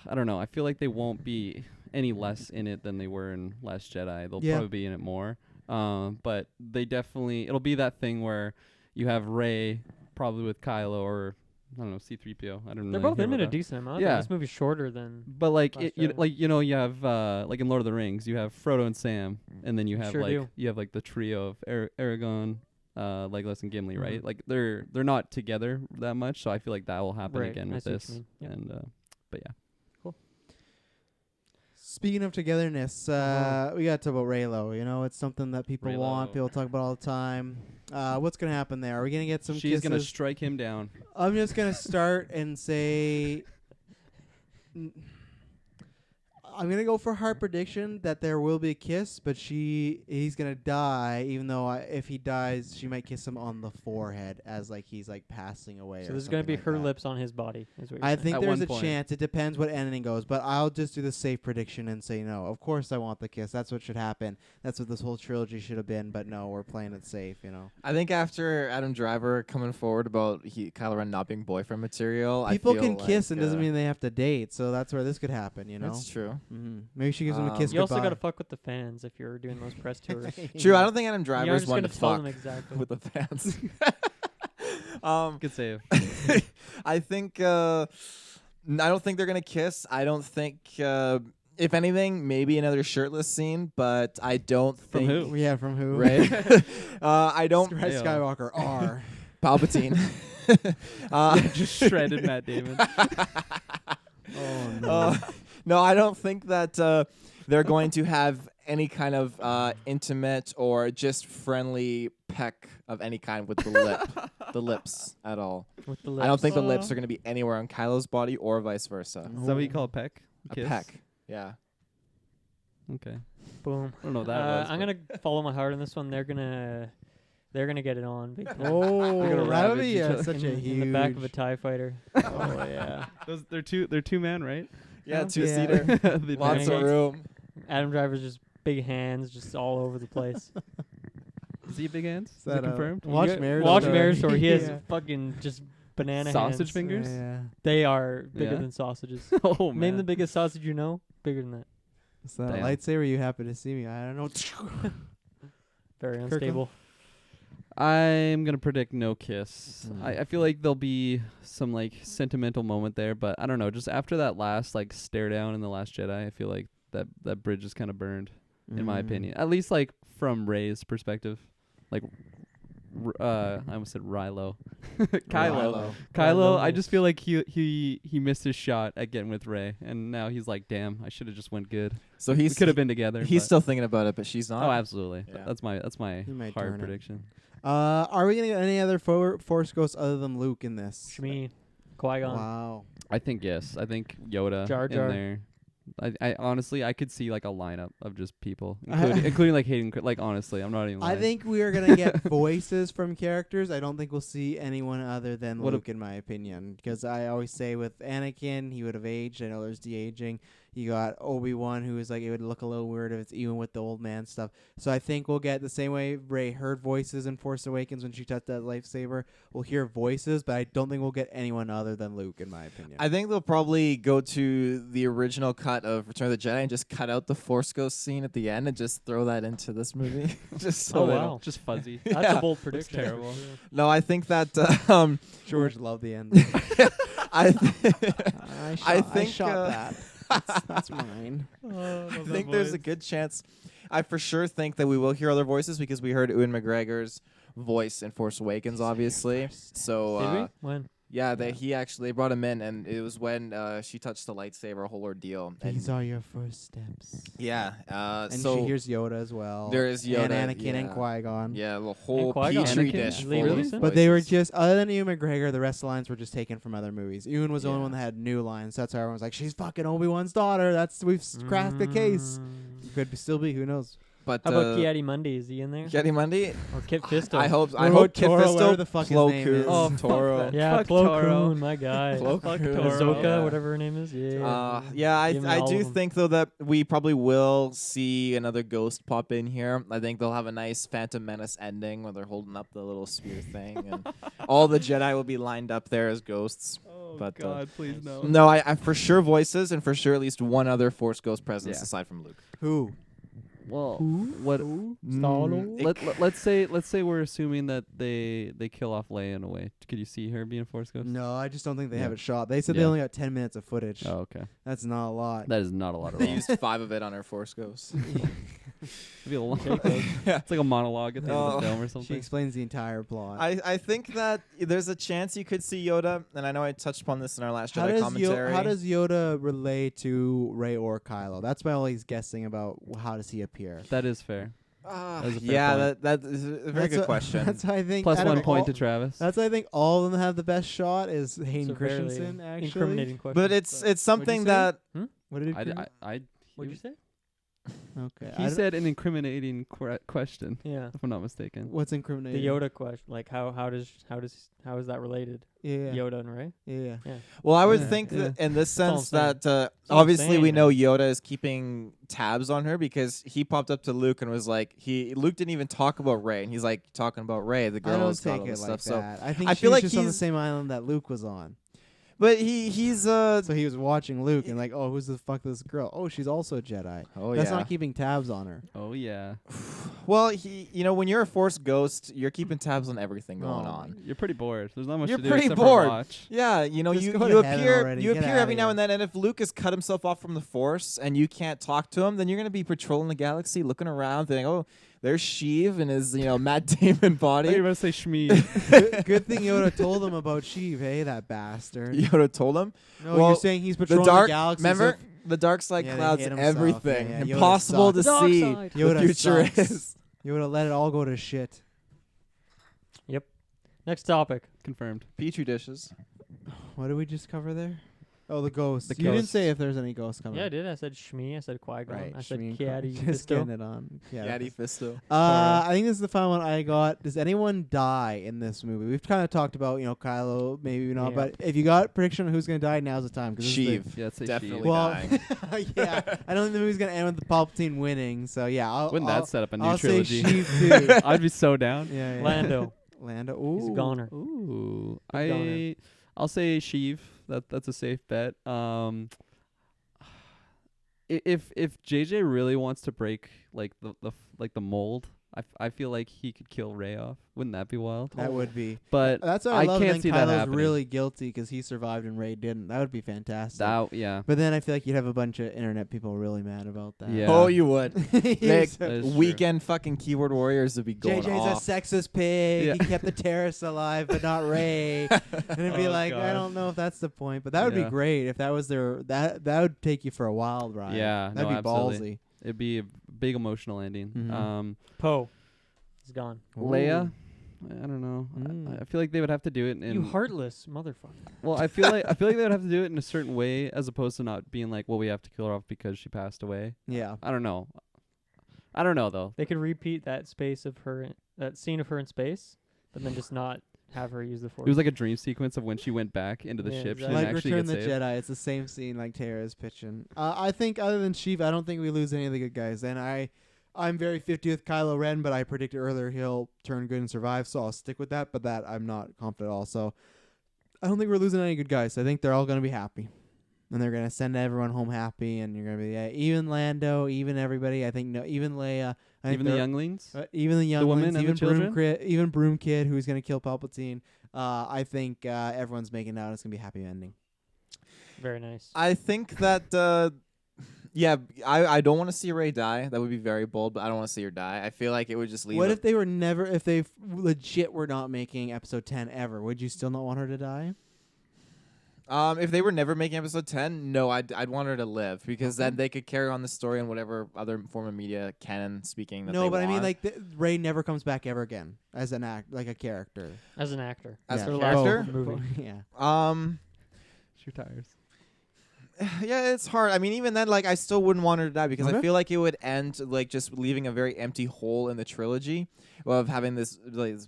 I don't know. I feel like they won't be any less in it than they were in Last Jedi. They'll Yeah. probably be in it more. But they definitely, it'll be that thing where you have Rey probably with Kylo or I don't know, C-3PO. I don't know. They're both in it a decent amount. Yeah. This movie's shorter than. But like Last you Jedi. you have like in Lord of the Rings, you have Frodo and Sam, and then you have Sure do. like the trio of Aragorn, Legolas and Gimli, right? Mhm. Like they're not together that much, so I feel like that will happen Right, again I with see what this. you mean. Yep. And but yeah, Speaking of togetherness, we got to talk about Raylo. You know, it's something that people want. Raylo. People talk about all the time. What's gonna happen there? Are we gonna get some she's kisses? gonna strike him down. I'm just gonna start and say, I'm gonna go for hard prediction that there will be a kiss, but he's gonna die. Even though if he dies, she might kiss him on the forehead as like he's like passing away. So or there's gonna be something like her that. lips on his body. Is what you're I saying. think At there's one a point. chance. It depends what ending goes, but I'll just do the safe prediction and say no. Of course, I want the kiss. That's what should happen. That's what this whole trilogy should have been. But no, we're playing it safe. You know, I think after Adam Driver coming forward about Kylo Ren not being boyfriend material, people I feel can like, kiss and doesn't mean they have to date. So that's where this could happen. You know, that's true. mm-hmm. Maybe she gives him a kiss You also goodbye. gotta fuck with the fans if you're doing those press tours. True. I don't think Adam You're Driver's just one gonna to tell fuck them exactly. with the fans. Good save. I think I don't think they're gonna kiss. I don't think if anything, maybe another shirtless scene, but I don't From think who? Yeah, from who? Right. I don't Rise Yeah. Skywalker R. Palpatine. Just shredded Matt Damon. Oh no. No, I don't think that they're going to have any kind of intimate or just friendly peck of any kind with the lips at all. With the I don't lips. think the lips are going to be anywhere on Kylo's body or vice versa. Is that what you call a peck? A Kiss? peck. Yeah. Okay. Boom. I don't know what that was. I'm but- gonna follow my heart on this one. They're gonna get it on. Big time. Oh, They're gonna that would ravage be each other. such a in huge. the back of a TIE fighter. Oh yeah. They're two man, right? Yeah, Yeah. two-seater. The Lots of pancakes. room. Adam Driver's just big hands, just all over the place. Is he big hands? Is that, it confirmed? Watch You- Marriage Watch Story. Marriage Story. He has Yeah. fucking just banana Sausage hands. fingers? Yeah. They are bigger Yeah? than sausages. Oh man. Name the biggest sausage you know. Bigger than that. Is that a Damn. lightsaber? You happen to see me? I don't know. Very Kirklin? unstable. I'm gonna predict no kiss. Mm. I feel like there'll be some like sentimental moment there, but I don't know. Just after that last like stare down in the Last Jedi, I feel like that bridge is kind of burned, in my opinion. At least like from Rey's perspective, like I almost said Rilo, Kylo. Kylo, I just feel like he missed his shot at getting with Rey, and now he's like, damn, I should have just went good. So We he's could have been together. He's but- still thinking about it, but she's not. Oh, absolutely. Yeah. That's my He might hard turn it. prediction. Are we gonna get any other Force ghosts other than Luke in this? Shmi, Qui-Gon. Wow. I think yes. I think Yoda Jar Jar. in there. I honestly I could see like a lineup of just people, I- including like Hayden. Like honestly, I'm not even. I lying. think we are gonna get voices from characters. I don't think we'll see anyone other than What Luke, in my opinion. Because I always say with Anakin, he would have aged. I know there's de-aging. You got Obi-Wan, who is like, it would look a little weird if it's even with the old man stuff. So I think we'll get the same way Rey heard voices in Force Awakens when she touched that lightsaber. We'll hear voices, but I don't think we'll get anyone other than Luke, in my opinion. I think they'll probably go to the original cut of Return of the Jedi and just cut out the Force Ghost scene at the end and just throw that into this movie. just so Oh, they wow. don't- just fuzzy. That's Yeah. a bold prediction. terrible. No, I think that George loved the end. I th- I think, shot uh, that. That's mine. I think there's a good chance. I for sure think that we will hear other voices because we heard Ewan McGregor's voice in Force Awakens, obviously. So Did we? When? Yeah, Yeah. they brought him in, and it was when she touched the lightsaber, a whole ordeal. And These are your first steps. yeah, And so she hears Yoda as well. there is Yoda, and Anakin and yeah. Qui-Gon. yeah, the whole Qui-Gon. petri Anakin? dish Liam full of Neeson? But they were voices. just, other than Ewan McGregor, the rest of the lines were just taken from other movies. Ewan was the only Yeah. one that had new lines. That's why everyone's like, she's fucking Obi-Wan's daughter. We've cracked the case. Could still be, who knows? But How about Kiadi Mundi? Is he in there? Kiadi Mundi? Or Kit Fisto? I hope What about Kit Toro, Fisto, whatever the fuck his Plo name Koon, is? Oh, fuck Toro. that. Yeah, Fuck Plo Toro. Koon, my guy. Plo Fuck Koon. Toro. Ahsoka, Yeah. whatever her name is. Yeah. Yeah, Give me I all do of 'em. think though that we probably will see another ghost pop in here. I think they'll have a nice Phantom Menace ending where they're holding up the little spear thing, and all the Jedi will be lined up there as ghosts. Oh But, God, please no. No, I for sure voices, and for sure at least one other Force ghost presence Yeah. aside from Luke. Who? Well, what? Let's say we're assuming that they kill off Leia in a way. Could you see her being a Force ghost? No, I just don't think they Yeah. have it shot. They said they Yeah. only got 10 minutes of footage. Oh, okay. That's not a lot. That is not a lot at They all. used 5 of it on her Force ghost. It'd be a long- It's like a monologue at the end of the film or She something. explains the entire plot. I think that there's a chance you could see Yoda, and I know I touched upon this in our last how Jedi does commentary. how does Yoda relate to Rey or Kylo? That's my only guessing about how does he appear. That is fair. Ah, That is a fair yeah, point. that is a very That's good question. That's why I think Plus out of 1 point all- to Travis. That's why I think all of them have the best shot is It's Hayden a fairly Christensen. Actually, incriminating question. But it's something say? that what did he? What'd you say? Okay, He said an incriminating question, Yeah. if I'm not mistaken. what's The incriminating? Yoda question, like how is that related? Yeah, Yoda and Rey. yeah. well, I would Yeah, think yeah. that in this all I'm sense saying. that all I'm obviously we saying, know man. Yoda is keeping tabs on her because he popped up to Luke and was like, Luke didn't even talk about Rey, and he's like talking about Rey, the I girl don't has got take all it this like stuff. that. I think I she feel was like just on the he's- same island that Luke was on. But he's So he was watching Luke and like, oh, who's the fuck this girl? Oh, she's also a Jedi. oh That's yeah. not keeping tabs on her. Oh yeah, Well, when you're a Force ghost, you're keeping tabs on everything going Oh, on. you're pretty bored. There's not much You're to do pretty except bored. for watch. Yeah, Just you go you to heaven appear already. you Get appear outta every now here. and then, and if Luke has cut himself off from the Force and you can't talk to him, then you're gonna be patrolling the galaxy, looking around, thinking, "Oh, there's Sheev in his Matt Damon I thought you body." were about to say Shmi. Good thing Yoda told him about Sheev, hey, that bastard. Yoda told him. No, Well, you're saying he's The patrolling dark, the galaxy. remember, the dark side Yeah, they clouds hate himself. everything. Yeah, Yoda Impossible to sucks. Dark see side. the Yoda future sucks. is. Yoda let it all go to shit. Next topic. Confirmed. Petri dishes. What did we just cover there? Oh, the ghosts. The You didn't ghosts. say if there's any ghosts coming. Yeah, I did. I said Shmi. I said Qui-Gon. Right. I said Shmi and Kiadi. Qui- Just Fisto. getting it on. Yaddy Fisto. I think this is the final one I got. Does anyone die in this movie? We've kind of talked about, Kylo, maybe not. Yeah. But if you got a prediction on who's going to die, now's the time. 'cause this is the- Sheev. Yeah, let's say Definitely. Sheev. Well, dying. yeah. I don't think the movie's going to end with the Palpatine winning. So, yeah. Wouldn't that set up a new I'll trilogy? say Sheev, too. I'd be so down. Yeah. Lando. Lando. Ooh. He's a goner. Ooh, Goner. I'll say Sheev. That's a safe bet. If JJ really wants to break like the mold, I feel like he could kill Rey off. Wouldn't that be wild? That would be. But That's what I I love. can't Then see that Kylo's happening. really guilty because he survived and Rey didn't. That would be fantastic. yeah. But then I feel like you'd have a bunch of internet people really mad about that. Yeah. Oh, you would. Like, So- That is true. weekend fucking keyboard warriors would be going JJ's off. a sexist pig. Yeah. He kept the terrorists alive, but not Ray. And it'd be Oh, like, I God. don't know if that's the point, but that would Yeah. be great if that was their. That would take you for a wild ride. Yeah, that'd no, be absolutely. ballsy. It'd be a big emotional ending. Mhm. Poe. He's gone. Leia, I don't know. Mm. I feel like they would have to do it in. You heartless motherfucker. Well, I feel like they would have to do it in a certain way, as opposed to not being like, well, we have to kill her off because she passed away. Yeah. I don't know. I don't know though. They could repeat that that scene of her in space, but then just not have her use the Force. It was like a dream sequence of when she went back into the Yeah, ship. She exactly. didn't Like actually Return get the saved. Jedi, it's the same scene like Tara's pitching. I think other than Sheev, I don't think we lose any of the good guys. And I'm very 50 with Kylo Ren, but I predicted earlier he'll turn good and survive, so I'll stick with that. But that I'm not confident at all. So I don't think we're losing any good guys. I think they're all going to be happy. And they're going to send everyone home happy, and you're going to be even Lando, even everybody. I think even Leia. I think Even the they're- younglings. even the young women ones, and the even even Broom Kid, who's going to kill Palpatine. I think everyone's making out. It's going to be a happy ending. Very nice. I think that, I don't want to see Rey die. That would be very bold, but I don't want to see her die. I feel like it would just leave. What if they were legit were not making episode 10 ever? Would you still not want her to die? If they were never making episode 10, no, I'd want her to live because then they could carry on the story in whatever other form of media canon speaking. That No, they but I mean, want. like Ray never comes back ever again as an like a character. As an actor. As Her a last character? movie. Yeah. She retires. Yeah, it's hard. I mean, even then, like, I still wouldn't want her to die because I Okay. feel like it would end like just leaving a very empty hole in the trilogy of having this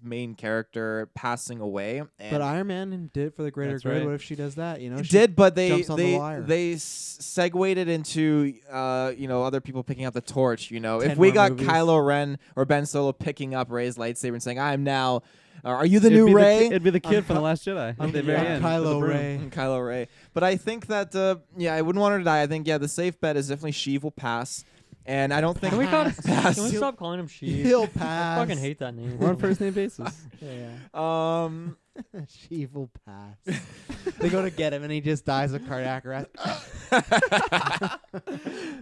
main character passing away. And But Iron Man did it for the greater That's good. right. What if she does that? You know, it she did, but they jumps on the they wire. they segued it into other people picking up the torch. You know, 10 if we more got movies. Kylo Ren or Ben Solo picking up Ray's lightsaber and saying, "I'm now," are you the It'd new be Ray? it'd be the kid I'm from The Last Jedi I'm at the very yeah, end. with the Kylo broom. Ray. Kylo Ray. But I think that I wouldn't want her to die. I think the safe bet is definitely Sheev will pass, and I don't think Can we, call, Pass. can we stop calling him Sheev? He'll I pass. fucking hate that name. We're on first name basis. Yeah. She will pass. They go to get him, and he just dies of cardiac arrest.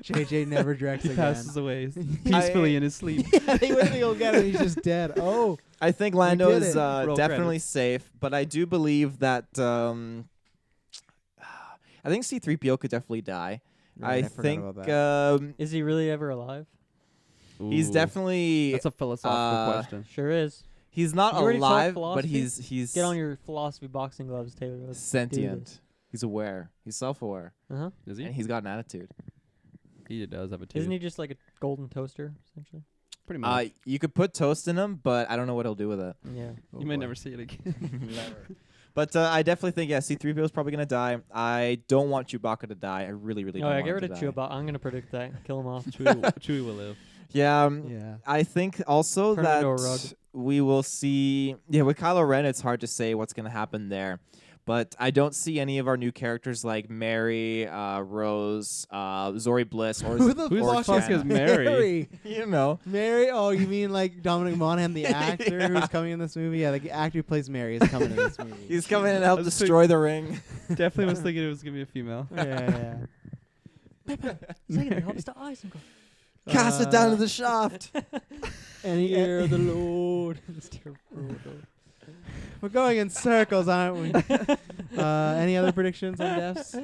JJ never directs He again. passes away peacefully in his sleep. Yeah, they went to go get him. He's just dead. Oh, I think Lando did is it. Roll definitely credits. safe, but I do believe that I think C-3PO could definitely die. right, I forgot think about that. Is he really ever alive? he's Ooh. definitely That's a philosophical question. Sure is. he's not You already talked alive, but philosophy? he's Get on your philosophy boxing gloves, Taylor. Let's do sentient. He's aware. He's self-aware, Uh-huh. Is and he? he's got an attitude. He does have a tooth. Isn't he just like a golden toaster, essentially? Pretty much. You could put toast in him, but I don't know what he'll do with it. Yeah. Oh, you may boy. never see it again. But I definitely think C-3PO is probably gonna die. I don't want Chewbacca to die. I really, really Oh, don't yeah, want get him rid to of die. Chewbacca. I'm going to predict that. Kill him off. Chewie will live. Yeah, Yeah. I think also Turn him into a rug. that we will see. Yeah, with Kylo Ren, it's hard to say what's gonna happen there. But I don't see any of our new characters like Mary, Rose, Zori Bliss, or Who the Who's fuck the fuck is is Mary? you know. Mary? Oh, you mean like Dominic Monaghan, the actor Yeah. who's coming in this movie? Yeah, the actor who plays Mary is coming in this movie. He's coming in and help I was destroy the ring. Definitely was thinking it was gonna be a female. yeah. Second, help us to Isengard. Cast it down to the shaft. And the air of the Lord. We're going in circles, aren't we? Any other predictions on deaths?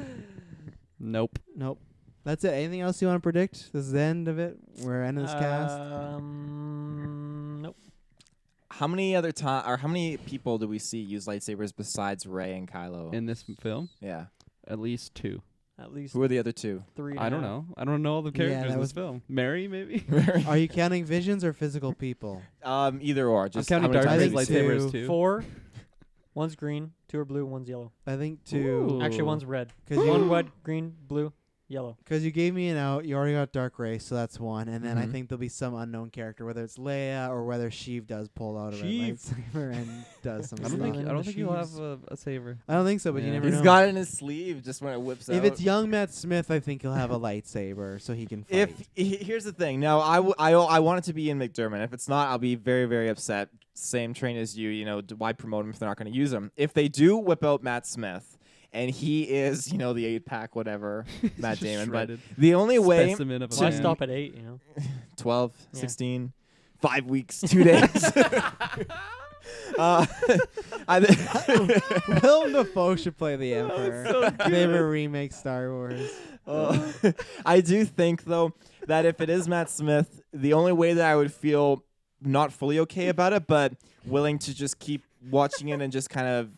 Nope. Nope. That's it. Anything else you want to predict? This is the end of it. We're ending this cast. Nope. How many other how many people do we see use lightsabers besides Rey and Kylo? In this film, Yeah. at least 2. At least Who are the other two? 3. I don't know. I don't know all the characters that in was- this film. Mary, maybe. Are you counting visions or physical people? Either or. Just counting how many Darth times Vader's have you lightsaber seen lightsabers it? too. 4. One's green, 2 are blue, 1's yellow. I think two. Ooh. Actually, one's red. Because One you, red, green, blue, yellow. you gave me an out. You already got Dark Ray, so that's one. And then I Mhm. think there'll be some unknown character, whether it's Leia or whether Sheev does pull out of her Sheev. lightsaber and does some I don't stuff. think. Not I in don't the think he'll have sheaves. a saber. I don't think so, but you Yeah. never He's know. got it in his sleeve just when it whips out. If it's young Matt Smith, I think he'll have a lightsaber so he can fight. Here's the thing. Now, I want it to be in McDermott. If it's not, I'll be very, very upset. Same train as you. You know, why promote him if they're not going to use him? If they do whip out Matt Smith, and he is, the 8-pack, whatever, Matt Just Damon. shredded. But the only way, Specimen of a Why man. stop at 8, 12, Yeah. 16, 5 weeks, 2 days. Willem Dafoe should play the Emperor. so If they ever remake Star Wars. I do think, though, that if it is Matt Smith, the only way that I would feel not fully okay about it, but willing to just keep watching it and just kind of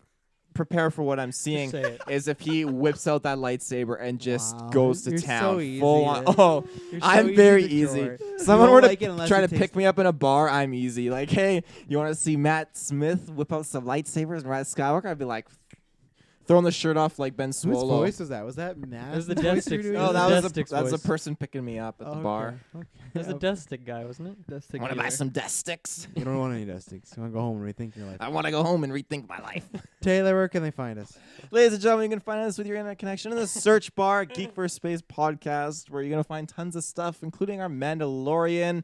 prepare for what I'm seeing, say it. is if he whips out that lightsaber and just Wow. goes to You're town. so easy, full on. eh? Oh, You're so I'm very to easy. chore. Someone You were don't to like it unless try it to takes- pick me up in a bar, I'm easy. Like, hey, you want to see Matt Smith whip out some lightsabers and ride Skywalker? I'd be like, throwing the shirt off like Ben Whose Swallow. voice was that? Was that Matt? It was the voice Death you were Sticks. doing? Oh, It that was was Death Sticks that's a voice. person picking me up at the bar. Okay. It was the death stick guy, wasn't it? That's I want to buy some death sticks. You don't want any dust sticks. You want to go home and rethink your life. I want to go home and rethink my life. Taylor, where can they find us? Ladies and gentlemen, you can find us with your internet connection in the search bar, Geek for Space podcast, where you're going to find tons of stuff, including our Mandalorian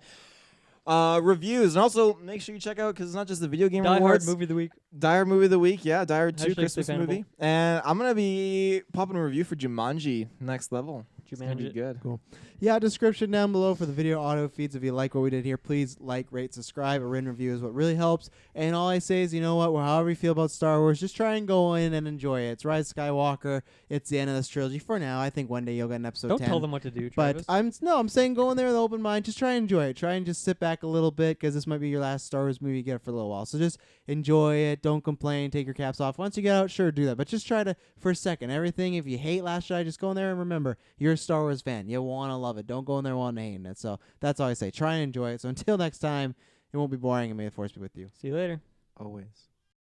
reviews. And also, make sure you check out, because it's not just the video game Die Hard awards. movie of the week. Die Hard movie of the week, yeah. Die Hard 2 Hashtag Christmas Stay movie. And I'm going to be popping a review for Jumanji Next Level. you It's gonna manage be it. good. Yeah, description down below for the video auto feeds. If you like what we did here, please like, rate, subscribe. A written review is what really helps. And all I say is, you know what? Well, however you feel about Star Wars, just try and go in and enjoy it. It's Rise of Skywalker. It's the end of this trilogy for now. I think one day you'll get an episode Don't 10. tell them what to do, But Travis. I'm saying go in there with an open mind. Just try and enjoy it. Try and just sit back a little bit because this might be your last Star Wars movie you get for a little while. So just enjoy it. Don't complain. Take your caps off. Once you get out, sure, do that. But just try to, for a second, everything. If you hate Last Jedi, just go in there and remember, you're a Star Wars fan. You want to love it. Don't go in there wanting to hate it. So that's all I say. Try and enjoy it. So until next time, it won't be boring and may the Force be with you. See you later. Always.